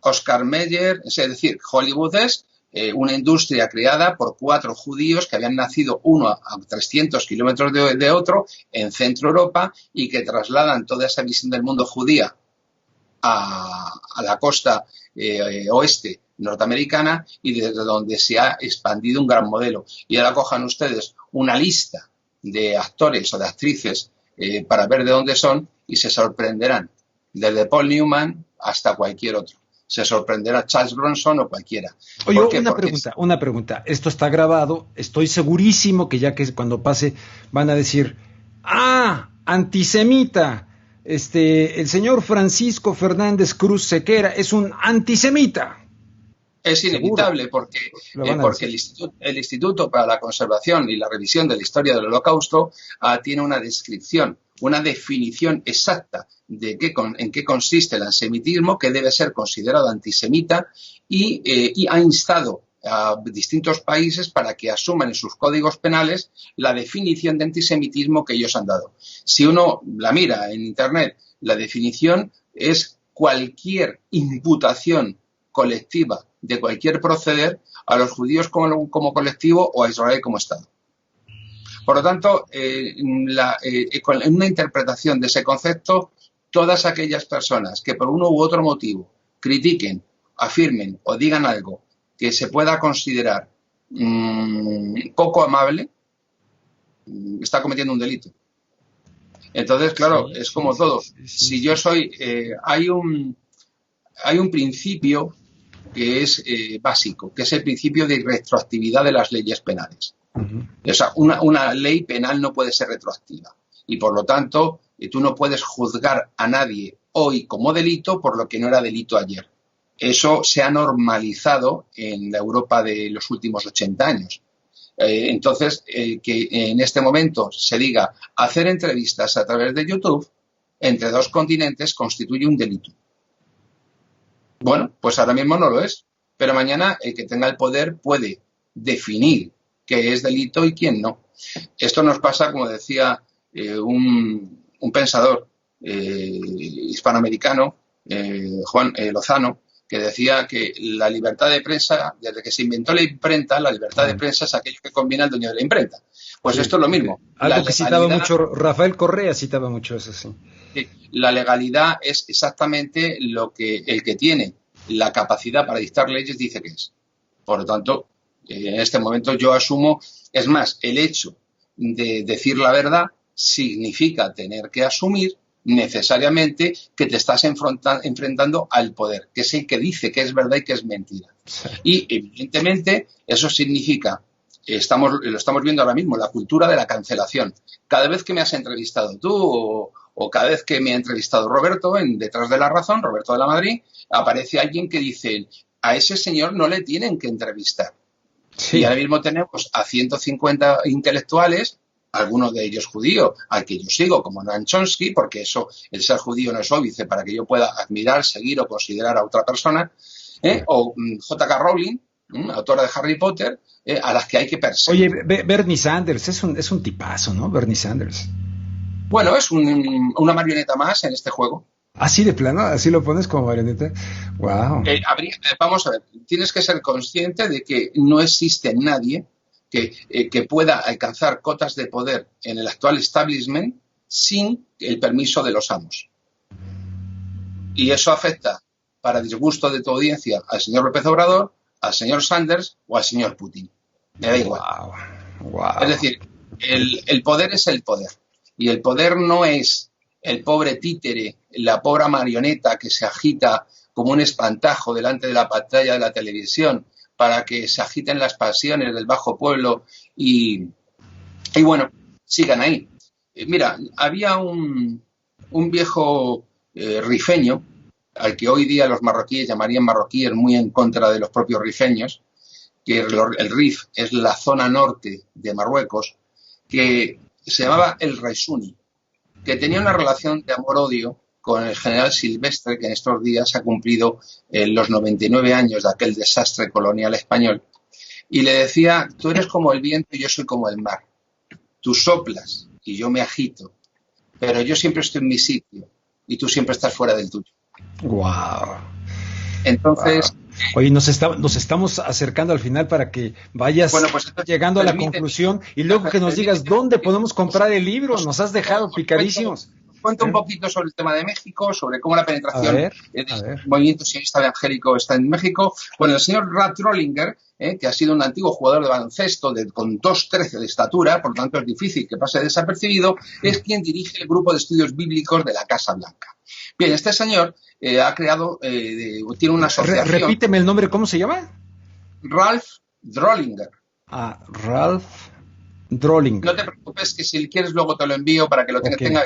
Oscar Mayer, es decir, Hollywood es una industria creada por 4 judíos que habían nacido uno a 300 kilómetros de otro en Centro Europa y que trasladan toda esa visión del mundo judía a la costa oeste norteamericana y desde donde se ha expandido un gran modelo. Y ahora cojan ustedes una lista de actores o de actrices para ver de dónde son y se sorprenderán, desde Paul Newman hasta cualquier otro. Se sorprenderá Charles Bronson o cualquiera. Oye, una pregunta. Esto está grabado. Estoy segurísimo que ya que cuando pase van a decir, antisemita. El señor Francisco Fernández Cruz Sequera es un antisemita. Es inevitable porque el Instituto para la Conservación y la Revisión de la Historia del Holocausto tiene una descripción, una definición exacta de en qué consiste el antisemitismo, que debe ser considerado antisemita y ha instado a distintos países para que asuman en sus códigos penales la definición de antisemitismo que ellos han dado. Si uno la mira en Internet, la definición es cualquier imputación colectiva de cualquier proceder a los judíos como colectivo o a Israel como Estado. Por lo tanto, en una interpretación de ese concepto, todas aquellas personas que por uno u otro motivo critiquen, afirmen o digan algo que se pueda considerar poco amable, está cometiendo un delito. Entonces, claro, es como todo. Si yo soy... hay un principio que es básico, que es el principio de retroactividad de las leyes penales. O sea, una ley penal no puede ser retroactiva. Y por lo tanto, tú no puedes juzgar a nadie hoy como delito por lo que no era delito ayer. Eso se ha normalizado en la Europa de los últimos 80 años. Entonces, que en este momento se diga hacer entrevistas a través de YouTube entre 2 continentes constituye un delito. Bueno, pues ahora mismo no lo es, pero mañana el que tenga el poder puede definir qué es delito y quién no. Esto nos pasa, como decía un pensador hispanoamericano, Juan Lozano, que decía que la libertad de prensa, desde que se inventó la imprenta, la libertad de prensa es aquello que conviene al dueño de la imprenta. Pues sí, esto es lo mismo. Algo que citaba mucho, Rafael Correa citaba mucho eso, sí. La legalidad es exactamente lo que el que tiene la capacidad para dictar leyes dice que es. Por lo tanto, en este momento yo asumo, es más, el hecho de decir la verdad significa tener que asumir necesariamente que te estás enfrentando al poder, que es el que dice que es verdad y que es mentira. Sí. Y evidentemente eso significa, lo estamos viendo ahora mismo, la cultura de la cancelación. Cada vez que me has entrevistado tú o cada vez que me ha entrevistado Roberto en Detrás de la Razón, Roberto de la Madrid, aparece alguien que dice, a ese señor no le tienen que entrevistar. Sí. Y ahora mismo tenemos a 150 intelectuales, algunos de ellos judíos, al que yo sigo, como Noam Chomsky, porque eso, el ser judío no es óbice para que yo pueda admirar, seguir o considerar a otra persona, o J.K. Rowling, autora de Harry Potter, a las que hay que perseguir. Oye, Bernie Sanders es un tipazo, ¿no? Bernie Sanders. Bueno, es una marioneta más en este juego. ¿Así de plano? ¿Así lo pones como marioneta? ¡Wow! Vamos a ver, tienes que ser consciente de que no existe nadie que pueda alcanzar cotas de poder en el actual establishment sin el permiso de los amos. Y eso afecta, para disgusto de tu audiencia, al señor López Obrador, al señor Sanders o al señor Putin. Me da igual. Wow. Es decir, el poder es el poder. Y el poder no es el pobre títere, la pobre marioneta que se agita como un espantajo delante de la pantalla de la televisión para que se agiten las pasiones del bajo pueblo y bueno, sigan ahí. Mira, había un viejo rifeño, al que hoy día los marroquíes llamarían marroquíes muy en contra de los propios rifeños, que el Rif es la zona norte de Marruecos, que se llamaba el Raisuni, que tenía una relación de amor-odio con el general Silvestre, que en estos días ha cumplido los 99 años de aquel desastre colonial español, y le decía: tú eres como el viento y yo soy como el mar. Tú soplas y yo me agito, pero yo siempre estoy en mi sitio y tú siempre estás fuera del tuyo. Wow. Entonces... Wow. Oye, nos estamos acercando al final para que vayas llegando a la conclusión y luego que nos digas dónde podemos comprar el libro. Nos has dejado picadísimos. Cuento un poquito sobre el tema de México, sobre cómo la penetración del movimiento sionista evangélico está en México. Bueno, el señor Ralph Drollinger, que ha sido un antiguo jugador de baloncesto con 2,13 de estatura, por lo tanto es difícil que pase desapercibido, es quien dirige el grupo de estudios bíblicos de la Casa Blanca. Bien, este señor ha creado, tiene una asociación. Repíteme el nombre, ¿cómo se llama? Ralph Drollinger. Ralph Drollinger. No te preocupes, que si quieres luego te lo envío para que lo tenga.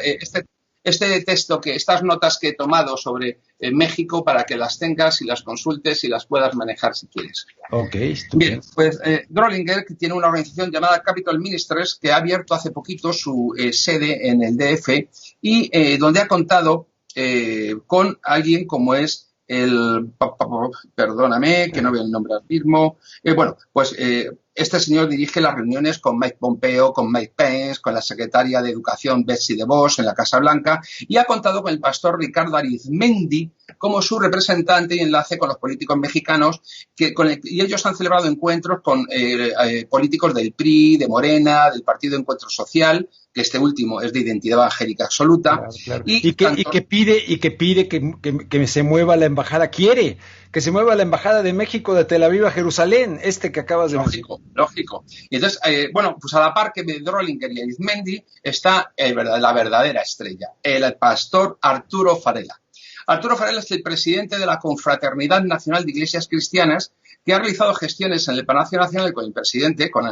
Este texto, estas notas que he tomado sobre México, para que las tengas y las consultes y las puedas manejar si quieres. Ok, bien, pues Drollinger, que tiene una organización llamada Capitol Ministries, que ha abierto hace poquito su sede en el DF y donde ha contado con alguien como es perdóname, que no veo el nombre al mismo. Este señor dirige las reuniones con Mike Pompeo, con Mike Pence, con la secretaria de Educación Betsy DeVos en la Casa Blanca y ha contado con el pastor Ricardo Arizmendi como su representante y enlace con los políticos mexicanos y ellos han celebrado encuentros con políticos del PRI, de Morena, del Partido Encuentro Social, que este último es de identidad evangélica absoluta. Claro. Y que pide que se mueva la embajada, quiere que se mueva la embajada de México de Tel Aviv a Jerusalén, que acabas de mencionar. Lógico. Y entonces, pues a la par que de Drollinger y Arizmendi está la verdadera estrella, el pastor Arturo Farela. Arturo Farela es el presidente de la Confraternidad Nacional de Iglesias Cristianas, que ha realizado gestiones en el Palacio Nacional con el presidente, con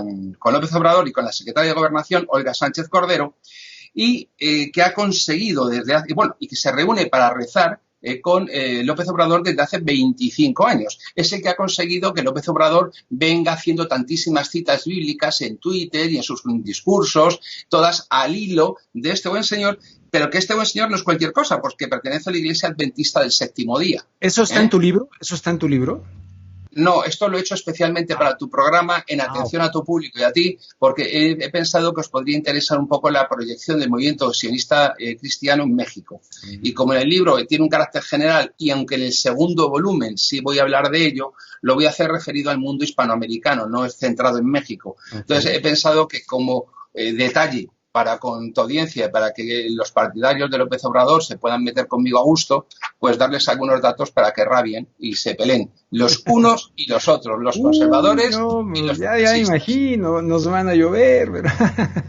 López Obrador y con la secretaria de Gobernación, Olga Sánchez Cordero, y que ha conseguido y que se reúne para rezar con López Obrador desde hace 25 años. Es el que ha conseguido que López Obrador venga haciendo tantísimas citas bíblicas en Twitter y en sus discursos, todas al hilo de este buen señor, pero que este buen señor no es cualquier cosa, porque pertenece a la Iglesia Adventista del Séptimo Día. ¿Eso está en tu libro? ¿Eso está en tu libro? No, esto lo he hecho especialmente para tu programa, en atención a tu público y a ti, porque he pensado que os podría interesar un poco la proyección del movimiento sionista cristiano en México. Y como en el libro tiene un carácter general, y aunque en el segundo volumen sí voy a hablar de ello, lo voy a hacer referido al mundo hispanoamericano, no es centrado en México. Entonces he pensado que como detalle con tu audiencia, para que los partidarios de López Obrador se puedan meter conmigo a gusto, pues darles algunos datos para que rabien y se peleen los unos y los otros, los conservadores y los ya imagino, nos van a llover. Pero...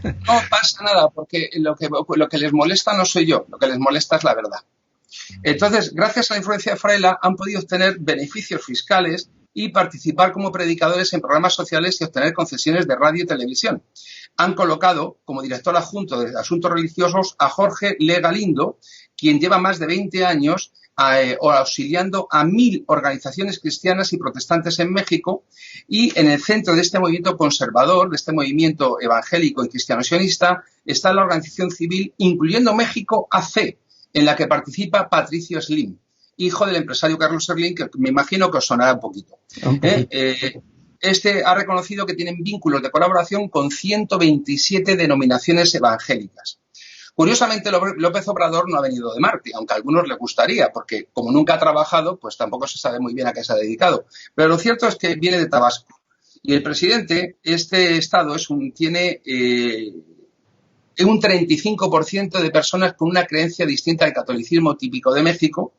No pasa nada, porque lo que les molesta no soy yo, lo que les molesta es la verdad. Entonces, gracias a la influencia de Farela, han podido obtener beneficios fiscales y participar como predicadores en programas sociales y obtener concesiones de radio y televisión. Han colocado como director adjunto de Asuntos Religiosos a Jorge Le Galindo, quien lleva más de 20 años auxiliando a 1.000 organizaciones cristianas y protestantes en México, y en el centro de este movimiento conservador, de este movimiento evangélico y cristiano-sionista, está la organización civil Incluyendo México AC, en la que participa Patricio Slim, hijo del empresario Carlos Slim, que me imagino que os sonará un poquito. Este ha reconocido que tienen vínculos de colaboración con 127 denominaciones evangélicas. Curiosamente, López Obrador no ha venido de Marte, aunque a algunos le gustaría, porque como nunca ha trabajado, pues tampoco se sabe muy bien a qué se ha dedicado. Pero lo cierto es que viene de Tabasco. Y el presidente, este estado tiene un 35% de personas con una creencia distinta al catolicismo típico de México,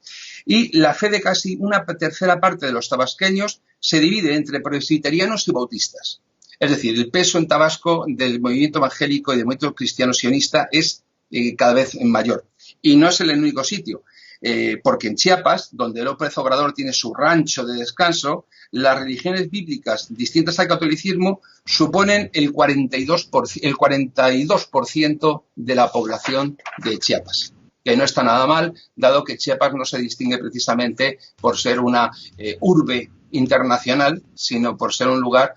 y la fe de casi una tercera parte de los tabasqueños se divide entre presbiterianos y bautistas. Es decir, el peso en Tabasco del movimiento evangélico y del movimiento cristiano sionista es cada vez mayor. Y no es el único sitio. porque en Chiapas, donde López Obrador tiene su rancho de descanso, las religiones bíblicas distintas al catolicismo suponen el 42% de la población de Chiapas, que no está nada mal, dado que Chiapas no se distingue precisamente por ser una urbe internacional, sino por ser un lugar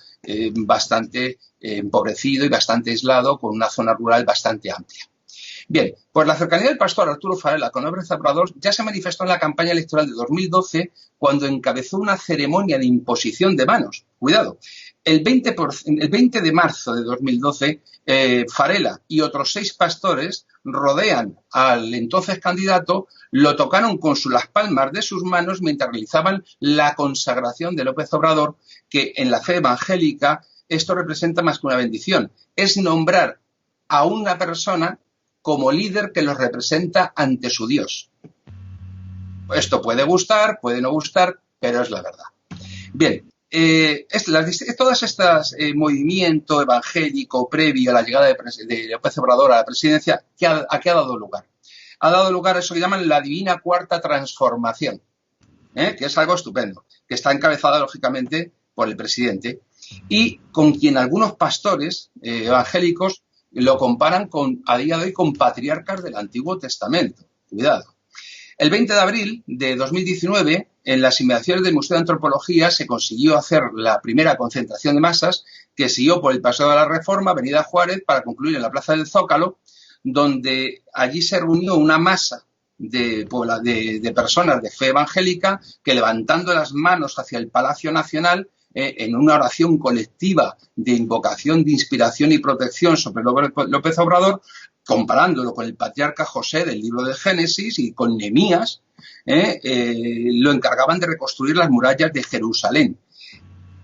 bastante empobrecido y bastante aislado, con una zona rural bastante amplia. Bien, pues la cercanía del pastor Arturo Farela con López Obrador ya se manifestó en la campaña electoral de 2012, cuando encabezó una ceremonia de imposición de manos. Cuidado, el 20 de marzo de 2012, Farela y otros 6 pastores rodean al entonces candidato, lo tocaron con las palmas de sus manos mientras realizaban la consagración de López Obrador, que en la fe evangélica esto representa más que una bendición, es nombrar a una persona como líder que los representa ante su Dios. Esto puede gustar, puede no gustar, pero es la verdad. Bien, todas estas movimiento evangélico previo a la llegada de López Obrador a la presidencia, ¿a qué ha dado lugar? Ha dado lugar a eso que llaman la divina cuarta transformación, que es algo estupendo, que está encabezada lógicamente por el presidente y con quien algunos pastores evangélicos lo comparan a día de hoy con patriarcas del Antiguo Testamento. Cuidado. El 20 de abril de 2019, en las inmediaciones del Museo de Antropología, se consiguió hacer la primera concentración de masas que siguió por el Paseo de la Reforma, Avenida Juárez, para concluir en la Plaza del Zócalo, donde allí se reunió una masa de personas de fe evangélica que, levantando las manos hacia el Palacio Nacional, en una oración colectiva de invocación, de inspiración y protección sobre López Obrador, comparándolo con el patriarca José del libro de Génesis y con Nehemías, lo encargaban de reconstruir las murallas de Jerusalén.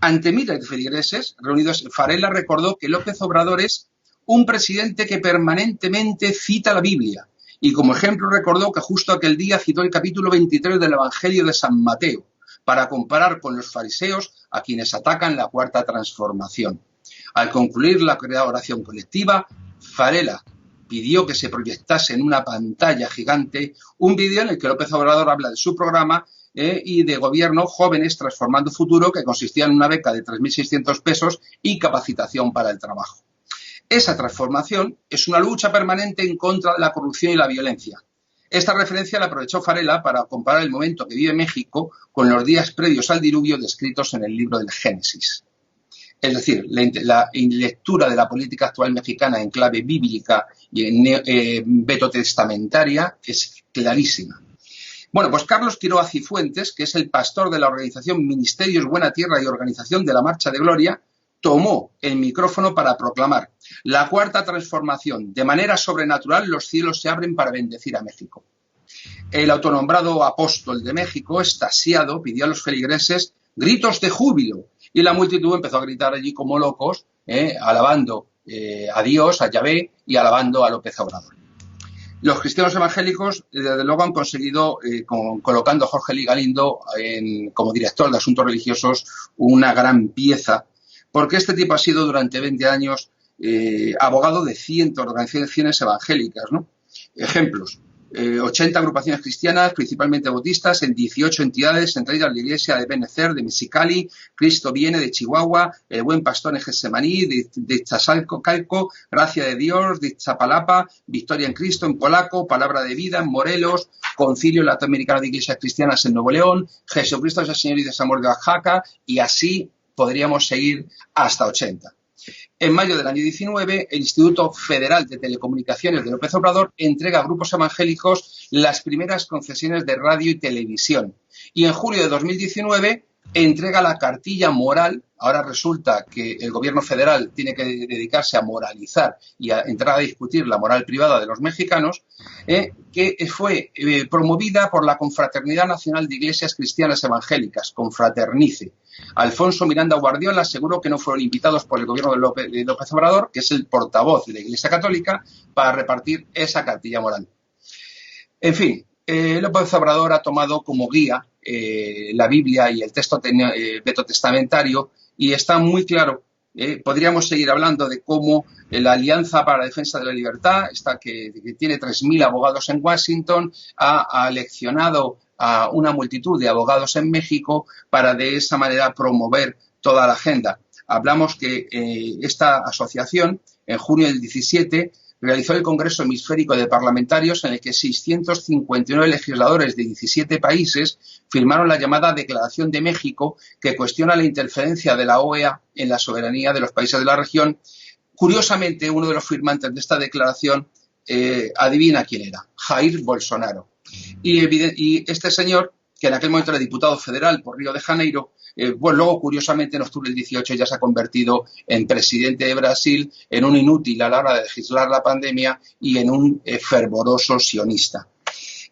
Ante miles de feligreses reunidos, Farela recordó que López Obrador es un presidente que permanentemente cita la Biblia, y como ejemplo recordó que justo aquel día citó el capítulo 23 del Evangelio de San Mateo, para comparar con los fariseos a quienes atacan la cuarta transformación. Al concluir la oración colectiva, Farela pidió que se proyectase en una pantalla gigante un vídeo en el que López Obrador habla de su programa y de gobierno Jóvenes Transformando Futuro, que consistía en una beca de 3.600 pesos y capacitación para el trabajo. Esa transformación es una lucha permanente en contra de la corrupción y la violencia. Esta referencia la aprovechó Farela para comparar el momento que vive México con los días previos al diluvio descritos en el libro del Génesis. Es decir, la lectura de la política actual mexicana en clave bíblica y vetotestamentaria es clarísima. Bueno, pues Carlos Quiroga Cifuentes, que es el pastor de la organización Ministerios Buena Tierra y Organización de la Marcha de Gloria, tomó el micrófono para proclamar: la cuarta transformación, de manera sobrenatural los cielos se abren para bendecir a México. El autonombrado apóstol de México, extasiado, pidió a los feligreses gritos de júbilo y la multitud empezó a gritar allí como locos, alabando a Dios, a Yahvé, y alabando a López Obrador. Los cristianos evangélicos, desde luego, han conseguido, colocando a Jorge Lee Galindo como director de asuntos religiosos, una gran pieza, porque este tipo ha sido durante 20 años abogado de cientos de organizaciones evangélicas, ¿no? Ejemplos: 80 agrupaciones cristianas, principalmente bautistas, en 18 entidades, entre ellas la Iglesia de Benecer, de Mexicali, Cristo Viene, de Chihuahua, El Buen Pastor en Getsemaní, de Chazalco, Calco, Gracia de Dios, de Chapalapa, Victoria en Cristo, en Polaco, Palabra de Vida, en Morelos, Concilio Latinoamericano de Iglesias Cristianas en Nuevo León, Jesucristo es el Señor y Desamor de Oaxaca, y así podríamos seguir hasta 80. En mayo del año 19, el Instituto Federal de Telecomunicaciones de López Obrador entrega a grupos evangélicos las primeras concesiones de radio y televisión. Y en julio de 2019 entrega la cartilla moral. Ahora resulta que el gobierno federal tiene que dedicarse a moralizar y a entrar a discutir la moral privada de los mexicanos, que fue promovida por la Confraternidad Nacional de Iglesias Cristianas Evangélicas, Confraternice. Alfonso Miranda Guardiola aseguró que no fueron invitados por el gobierno de López Obrador, que es el portavoz de la Iglesia Católica, para repartir esa cartilla moral. En fin, López Obrador ha tomado como guía la Biblia y el texto vetotestamentario, y está muy claro Podríamos seguir hablando de cómo la Alianza para la Defensa de la Libertad, que tiene 3.000 abogados en Washington, ha leccionado a una multitud de abogados en México para de esa manera promover toda la agenda. Hablamos que esta asociación, en junio del 17, realizó el Congreso Hemisférico de Parlamentarios en el que 659 legisladores de 17 países firmaron la llamada Declaración de México, que cuestiona la interferencia de la OEA en la soberanía de los países de la región. Curiosamente, uno de los firmantes de esta declaración, adivina quién era, Jair Bolsonaro. Y este señor, que en aquel momento era diputado federal por Río de Janeiro, luego, curiosamente, en octubre del 18 ya se ha convertido en presidente de Brasil, en un inútil a la hora de legislar la pandemia y en un fervoroso sionista.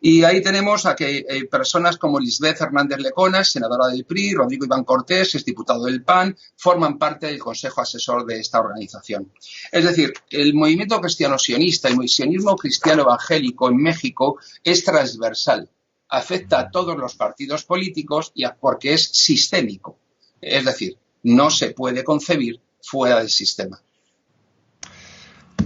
Y ahí tenemos a que personas como Lisbeth Hernández Lecona, senadora del PRI, Rodrigo Iván Cortés, exdiputado del PAN, forman parte del consejo asesor de esta organización. Es decir, el movimiento cristiano sionista, el sionismo cristiano evangélico en México es transversal. Afecta a todos los partidos políticos porque es sistémico. Es decir, no se puede concebir fuera del sistema.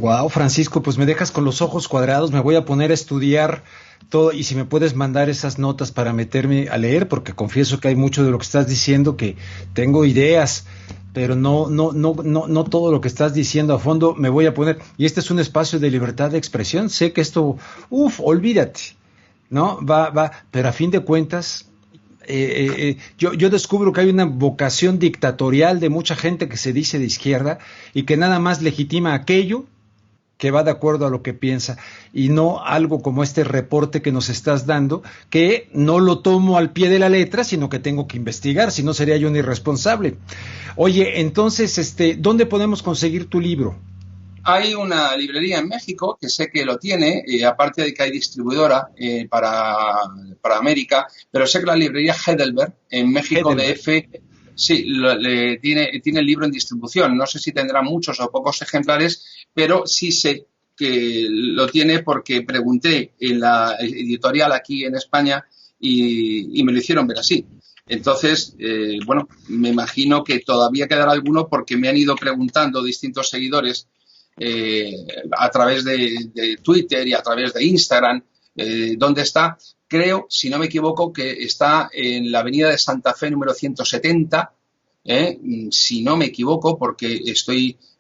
Wow, Francisco, pues me dejas con los ojos cuadrados, me voy a poner a estudiar todo y si me puedes mandar esas notas para meterme a leer, porque confieso que hay mucho de lo que estás diciendo que tengo ideas, pero no todo lo que estás diciendo a fondo me voy a poner. Y este es un espacio de libertad de expresión, sé que esto, olvídate. ¿No? Pero a fin de cuentas, yo descubro que hay una vocación dictatorial de mucha gente que se dice de izquierda y que nada más legitima aquello que va de acuerdo a lo que piensa y no algo como este reporte que nos estás dando, que no lo tomo al pie de la letra, sino que tengo que investigar, si no sería yo un irresponsable. Oye, entonces, ¿dónde podemos conseguir tu libro? Hay una librería en México que sé que lo tiene, aparte de que hay distribuidora para América, pero sé que la librería Heidelberg en México DF sí tiene el libro en distribución. No sé si tendrá muchos o pocos ejemplares, pero sí sé que lo tiene porque pregunté en la editorial aquí en España y me lo hicieron ver así. Entonces, me imagino que todavía quedará alguno porque me han ido preguntando distintos seguidores a través de Twitter y a través de Instagram, ¿dónde está? Creo, si no me equivoco, que está en la avenida de Santa Fe número 170, si no me equivoco, porque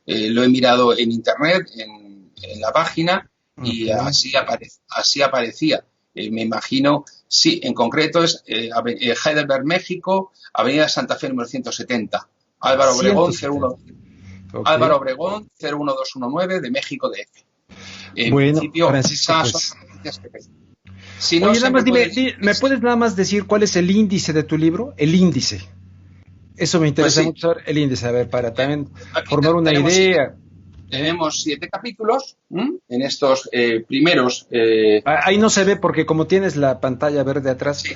lo he mirado en internet, en la página, y así aparecía. Me imagino, sí, en concreto es Heidelberg, México, avenida Santa Fe número 170, Álvaro Obregón 01. Okay. Álvaro Obregón 01219 de México DF. Bueno, Francisco, pues... Si no, oye, nada más dime, ¿me puedes nada más decir cuál es el índice de tu libro? El índice. Eso me interesa mucho saber, el índice, a ver, para también formar una idea. Tenemos 7 capítulos en estos primeros... Ahí no se ve porque como tienes la pantalla verde atrás... Sí.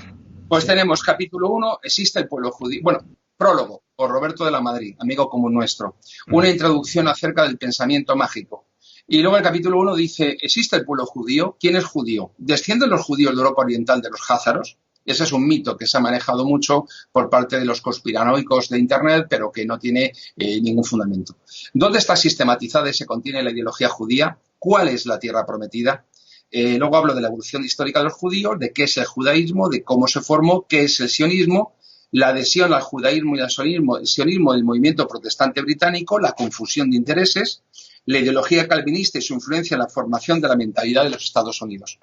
Pues tenemos capítulo 1, existe el pueblo judío... Bueno, prólogo, por Roberto de la Madrid, amigo común nuestro. Una introducción acerca del pensamiento mágico. Y luego el capítulo 1 dice, ¿existe el pueblo judío? ¿Quién es judío? ¿Descienden los judíos de Europa Oriental de los házaros? Ese es un mito que se ha manejado mucho por parte de los conspiranoicos de Internet, pero que no tiene ningún fundamento. ¿Dónde está sistematizada y se contiene la ideología judía? ¿Cuál es la tierra prometida? Luego hablo de la evolución histórica de los judíos, de qué es el judaísmo, de cómo se formó, qué es el sionismo, la adhesión al judaísmo y al sionismo del movimiento protestante británico, la confusión de intereses, la ideología calvinista y su influencia en la formación de la mentalidad de los Estados Unidos.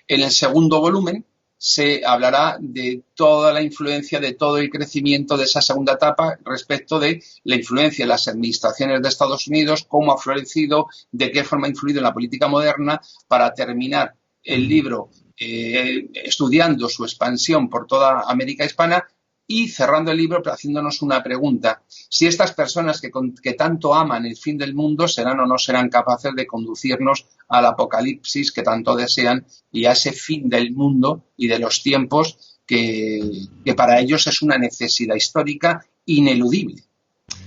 En el segundo volumen se hablará de toda la influencia, de todo el crecimiento de esa segunda etapa respecto de la influencia de las administraciones de Estados Unidos, cómo ha florecido, de qué forma ha influido en la política moderna, para terminar el libro estudiando su expansión por toda América hispana y cerrando el libro haciéndonos una pregunta. Si estas personas que tanto aman el fin del mundo serán o no serán capaces de conducirnos al apocalipsis que tanto desean y a ese fin del mundo y de los tiempos que para ellos es una necesidad histórica ineludible.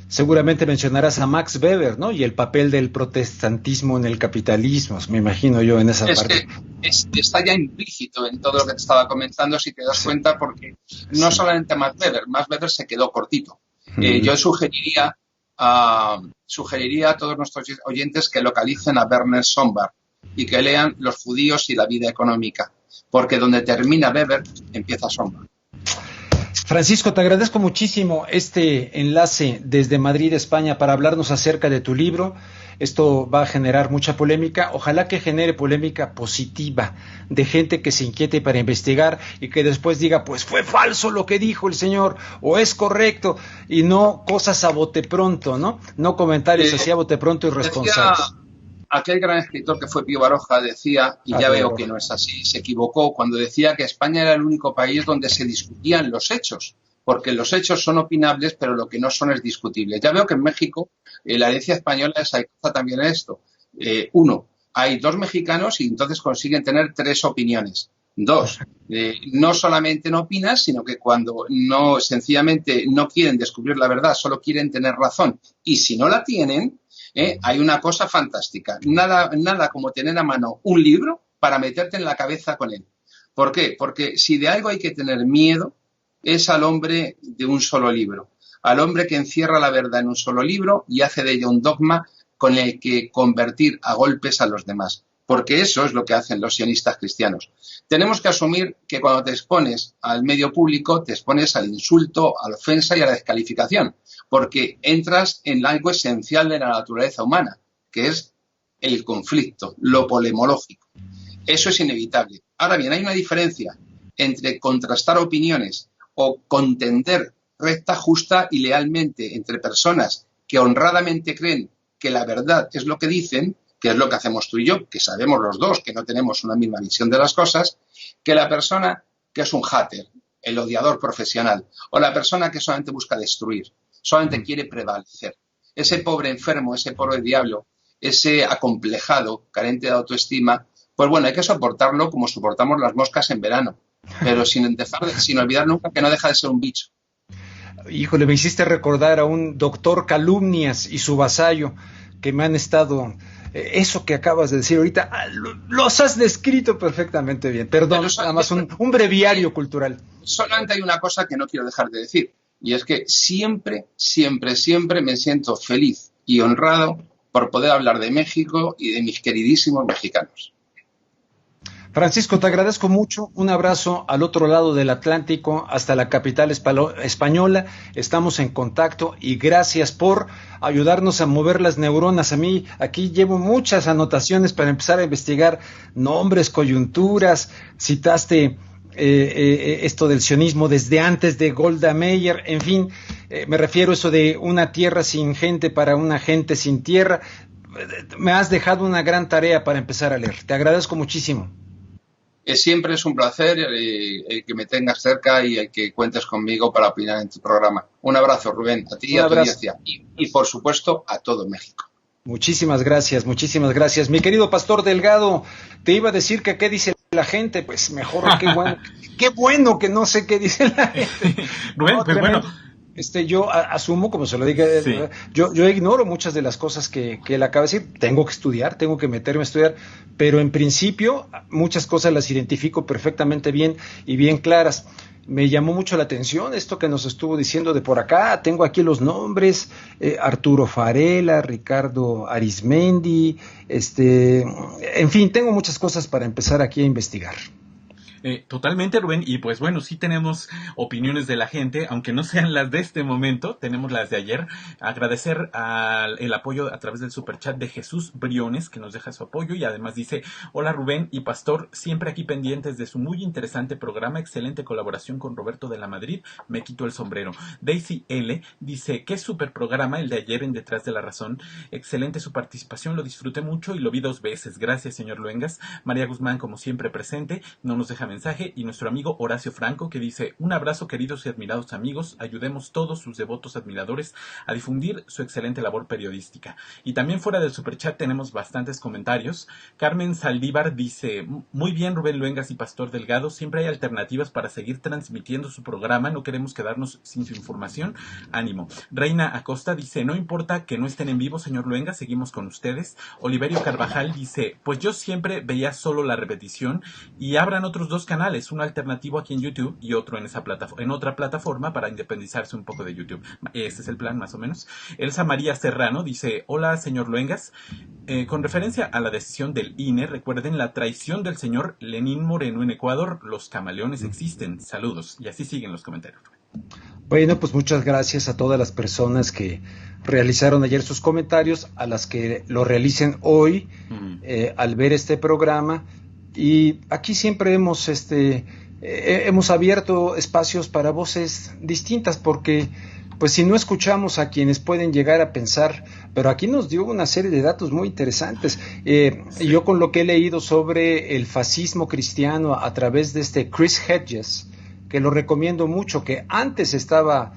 Seguramente mencionarás a Max Weber, ¿no? Y el papel del protestantismo en el capitalismo, me imagino yo en esa parte. Está ya implícito en todo lo que te estaba comentando, si te das cuenta, porque no solamente Max Weber se quedó cortito. Yo sugeriría sugeriría a todos nuestros oyentes que localicen a Werner Sombart y que lean Los judíos y la vida económica, porque donde termina Weber empieza Sombart. Francisco, te agradezco muchísimo este enlace desde Madrid, España, para hablarnos acerca de tu libro. Esto va a generar mucha polémica. Ojalá que genere polémica positiva, de gente que se inquiete para investigar y que después diga, pues fue falso lo que dijo el señor, o es correcto, y no cosas a bote pronto, ¿no? No comentarios así a bote pronto irresponsables. Aquel gran escritor que fue Pío Baroja decía, y ya veo que no es así, se equivocó cuando decía que España era el único país donde se discutían los hechos, porque los hechos son opinables, pero lo que no son es discutible. Ya veo que en México la herencia española es también esto. Uno, hay 2 mexicanos y entonces consiguen tener 3 opiniones. 2, no solamente no opinan, sino que cuando sencillamente no quieren descubrir la verdad, solo quieren tener razón. Y si no la tienen, hay una cosa fantástica. Nada como tener a mano un libro para meterte en la cabeza con él. ¿Por qué? Porque si de algo hay que tener miedo, es al hombre de un solo libro. Al hombre que encierra la verdad en un solo libro y hace de ella un dogma con el que convertir a golpes a los demás. Porque eso es lo que hacen los sionistas cristianos. Tenemos que asumir que cuando te expones al medio público, te expones al insulto, a la ofensa y a la descalificación, porque entras en algo esencial de la naturaleza humana, que es el conflicto, lo polemológico. Eso es inevitable. Ahora bien, hay una diferencia entre contrastar opiniones o contender recta, justa y lealmente entre personas que honradamente creen que la verdad es lo que dicen, que es lo que hacemos tú y yo, que sabemos los dos que no tenemos una misma visión de las cosas, que la persona que es un hater, el odiador profesional, o la persona que solamente busca destruir, solamente quiere prevalecer. Ese pobre enfermo, ese pobre diablo, ese acomplejado, carente de autoestima, pues bueno, hay que soportarlo como soportamos las moscas en verano, pero sin olvidar nunca que no deja de ser un bicho. Híjole, me hiciste recordar a un doctor Calumnias y su vasallo que me han estado... eso que acabas de decir ahorita, los has descrito perfectamente bien. Perdón, nada más un breviario cultural. Solamente hay una cosa que no quiero dejar de decir, y es que siempre, siempre, siempre me siento feliz y honrado por poder hablar de México y de mis queridísimos mexicanos. Francisco, te agradezco mucho. Un abrazo al otro lado del Atlántico, hasta la capital española. Estamos en contacto y gracias por ayudarnos a mover las neuronas. A mí aquí llevo muchas anotaciones para empezar a investigar nombres, coyunturas. Citaste esto del sionismo desde antes de Golda Meir. En fin, me refiero a eso de una tierra sin gente para una gente sin tierra. Me has dejado una gran tarea para empezar a leer. Te agradezco muchísimo. Siempre es un placer que me tengas cerca y que cuentes conmigo para opinar en tu programa. Un abrazo, Rubén, a ti y a tu audiencia. Y, por supuesto, a todo México. Muchísimas gracias, muchísimas gracias. Mi querido Pastor Delgado, te iba a decir que qué dice la gente, pues mejor, qué bueno que no sé qué dice la gente. Rubén, pues bueno... yo asumo, como se lo dije, sí. yo ignoro muchas de las cosas que él acaba de decir. Tengo que estudiar, tengo que meterme a estudiar, pero en principio muchas cosas las identifico perfectamente bien y bien claras. Me llamó mucho la atención esto que nos estuvo diciendo de por acá. Tengo aquí los nombres: Arturo Farela, Ricardo Arismendi, en fin, tengo muchas cosas para empezar aquí a investigar. Totalmente, Rubén, y pues bueno, sí tenemos opiniones de la gente, aunque no sean las de este momento, tenemos las de ayer. Agradecer el apoyo a través del superchat de Jesús Briones, que nos deja su apoyo, y además dice: hola Rubén y Pastor, siempre aquí pendientes de su muy interesante programa, excelente colaboración con Roberto de la Madrid, me quito el sombrero. Daisy L. dice: qué super programa el de ayer en Detrás de la Razón, excelente su participación, lo disfruté mucho y lo vi 2 veces, gracias señor Luengas. María Guzmán, como siempre presente, no nos deja mensaje, y nuestro amigo Horacio Franco, que dice: un abrazo queridos y admirados amigos, ayudemos todos sus devotos admiradores a difundir su excelente labor periodística. Y también fuera del superchat tenemos bastantes comentarios. Carmen Saldívar dice: muy bien Rubén Luengas y Pastor Delgado, siempre hay alternativas para seguir transmitiendo su programa, no queremos quedarnos sin su información, ánimo. Reina Acosta dice: no importa que no estén en vivo señor Luengas, seguimos con ustedes. Oliverio Carvajal dice: pues yo siempre veía solo la repetición y abran otros 2 dos canales, uno alternativo aquí en YouTube y otro en otra plataforma para independizarse un poco de YouTube. Ese es el plan, más o menos. Elsa María Serrano dice: hola, señor Luengas. Con referencia a la decisión del INE, recuerden la traición del señor Lenín Moreno en Ecuador. Los camaleones existen. Saludos. Y así siguen los comentarios. Bueno, pues muchas gracias a todas las personas que realizaron ayer sus comentarios, a las que lo realicen hoy al ver este programa. Y aquí siempre hemos abierto espacios para voces distintas, porque pues si no escuchamos a quienes pueden llegar a pensar, pero aquí nos dio una serie de datos muy interesantes. Yo con lo que he leído sobre el fascismo cristiano a través de Chris Hedges, que lo recomiendo mucho, que antes estaba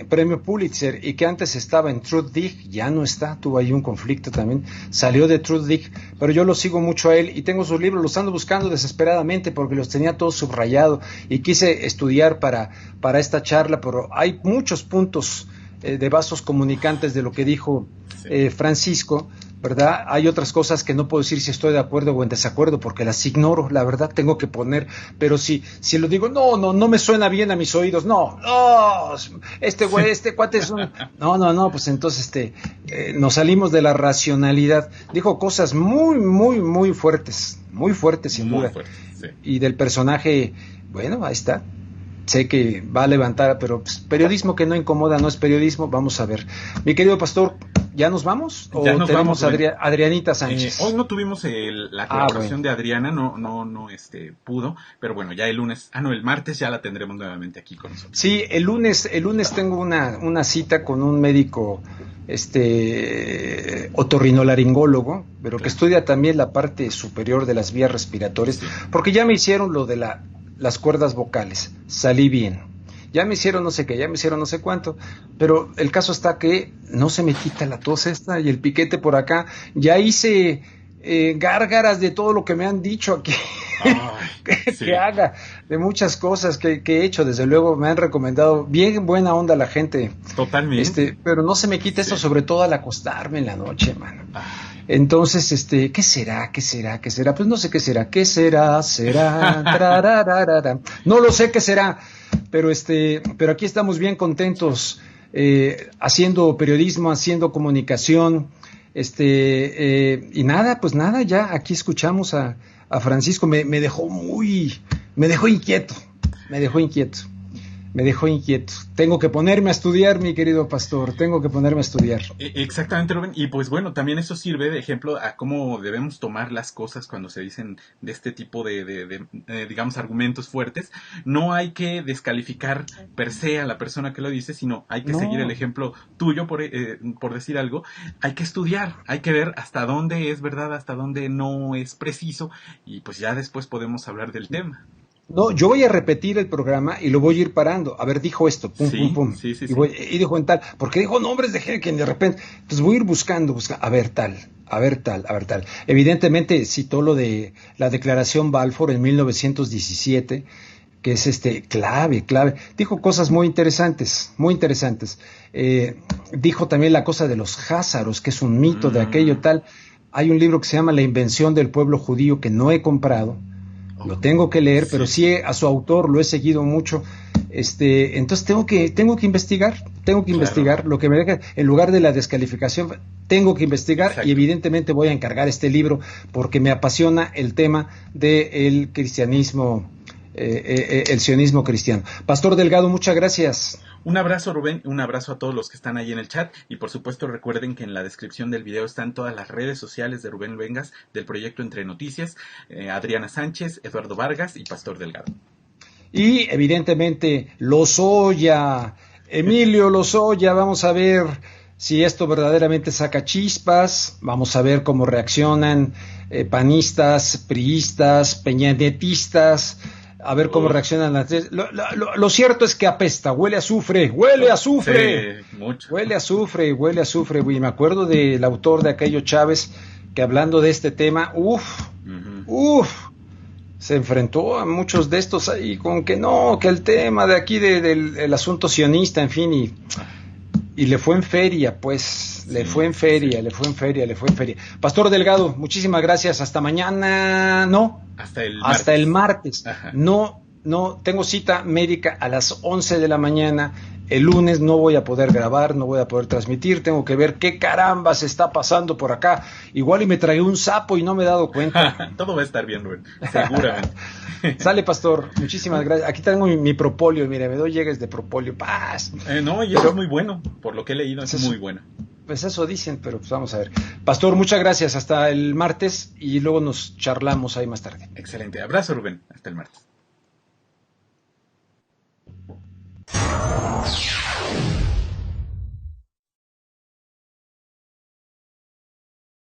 premio Pulitzer y que antes estaba en Truthdig, ya no está, tuvo ahí un conflicto también, salió de Truthdig, pero yo lo sigo mucho a él y tengo sus libros, los ando buscando desesperadamente porque los tenía todos subrayados y quise estudiar para esta charla, pero hay muchos puntos de vasos comunicantes de lo que dijo Francisco, ¿verdad? Hay otras cosas que no puedo decir si estoy de acuerdo o en desacuerdo porque las ignoro, la verdad tengo que poner, pero si lo digo, no me suena bien a mis oídos, no, este cuate es un... No, pues entonces nos salimos de la racionalidad. Dijo cosas muy, muy, muy fuertes sin duda. Fuertes, sí. Y del personaje, bueno, ahí está. Sé que va a levantar, pero pues, periodismo que no incomoda no es periodismo. Vamos a ver. Mi querido pastor, ¿ya nos vamos? ¿O ya nos tenemos vamos, Adrianita Sánchez? Hoy no tuvimos la colaboración de Adriana, no pudo, pero bueno, ya el lunes, el martes ya la tendremos nuevamente aquí con nosotros. Sí, el lunes tengo una cita con un médico otorrinolaringólogo, pero que estudia también la parte superior de las vías respiratorias, porque ya me hicieron lo de las cuerdas vocales, salí bien. Ya me hicieron no sé qué, ya me hicieron no sé cuánto, pero el caso está que no se me quita la tos esta y el piquete por acá. Ya hice gárgaras de todo lo que me han dicho aquí que haga, de muchas cosas que he hecho. Desde luego me han recomendado, bien buena onda la gente. Totalmente. Pero no se me quita eso, sobre todo al acostarme en la noche, mano. Entonces, ¿qué será? Pues no sé qué será. ¿Qué será? No lo sé qué será, pero aquí estamos bien contentos, haciendo periodismo, haciendo comunicación, y nada, ya aquí escuchamos a Francisco, me dejó inquieto. Tengo que ponerme a estudiar, mi querido pastor, Exactamente, Rubén, y pues bueno, también eso sirve de ejemplo a cómo debemos tomar las cosas cuando se dicen de este tipo de digamos, argumentos fuertes. No hay que descalificar per se a la persona que lo dice, sino hay que seguir el ejemplo tuyo, por decir algo. Hay que estudiar, hay que ver hasta dónde es verdad, hasta dónde no es preciso, y pues ya después podemos hablar del tema. No, yo voy a repetir el programa y lo voy a ir parando. A ver, dijo esto, pum. Sí. Y dijo en tal, porque dijo nombres de gente que de repente, entonces voy a ir buscando, a ver tal. Evidentemente citó lo de la Declaración Balfour en 1917, que es clave. Dijo cosas muy interesantes. Dijo también la cosa de los házaros, que es un mito de aquello tal. Hay un libro que se llama La invención del pueblo judío que no he comprado. Lo tengo que leer, pero sí a su autor lo he seguido mucho. Entonces tengo que investigar lo que me deja, en lugar de la descalificación, tengo que investigar. Exacto. Y evidentemente voy a encargar este libro porque me apasiona el tema del cristianismo, el sionismo cristiano. Pastor Delgado, muchas gracias. Un abrazo, Rubén, un abrazo a todos los que están ahí en el chat, y por supuesto recuerden que en la descripción del video están todas las redes sociales de Rubén Luengas, del proyecto Entre Noticias, Adriana Sánchez, Eduardo Vargas y Pastor Delgado. Y evidentemente Emilio Lozoya, vamos a ver si esto verdaderamente saca chispas, vamos a ver cómo reaccionan panistas, priistas, peñanetistas, a ver cómo reaccionan las tres. Lo cierto es que apesta, huele a azufre. Sí, mucho. Huele a azufre. Y me acuerdo del autor de aquello, Chávez, que hablando de este tema, se enfrentó a muchos de estos ahí con que no, que el tema de aquí del asunto sionista, en fin, y le fue en feria, pues. Le fue en feria. Pastor Delgado, muchísimas gracias. Hasta mañana. No. Hasta el martes. Ajá. No, tengo cita médica a las 11 de la mañana. El lunes no voy a poder grabar, no voy a poder transmitir. Tengo que ver qué caramba se está pasando por acá. Igual y me tragué un sapo y no me he dado cuenta. Todo va a estar bien, Rubén. Seguramente. Sale, pastor. Muchísimas gracias. Aquí tengo mi propóleo. Mire, me doy llegues de propóleo. Paz. No, y eso es muy bueno. Por lo que he leído, es muy bueno. Pues eso dicen, pero pues vamos a ver. Pastor, muchas gracias. Hasta el martes y luego nos charlamos ahí más tarde. Excelente. Abrazo, Rubén. Hasta el martes.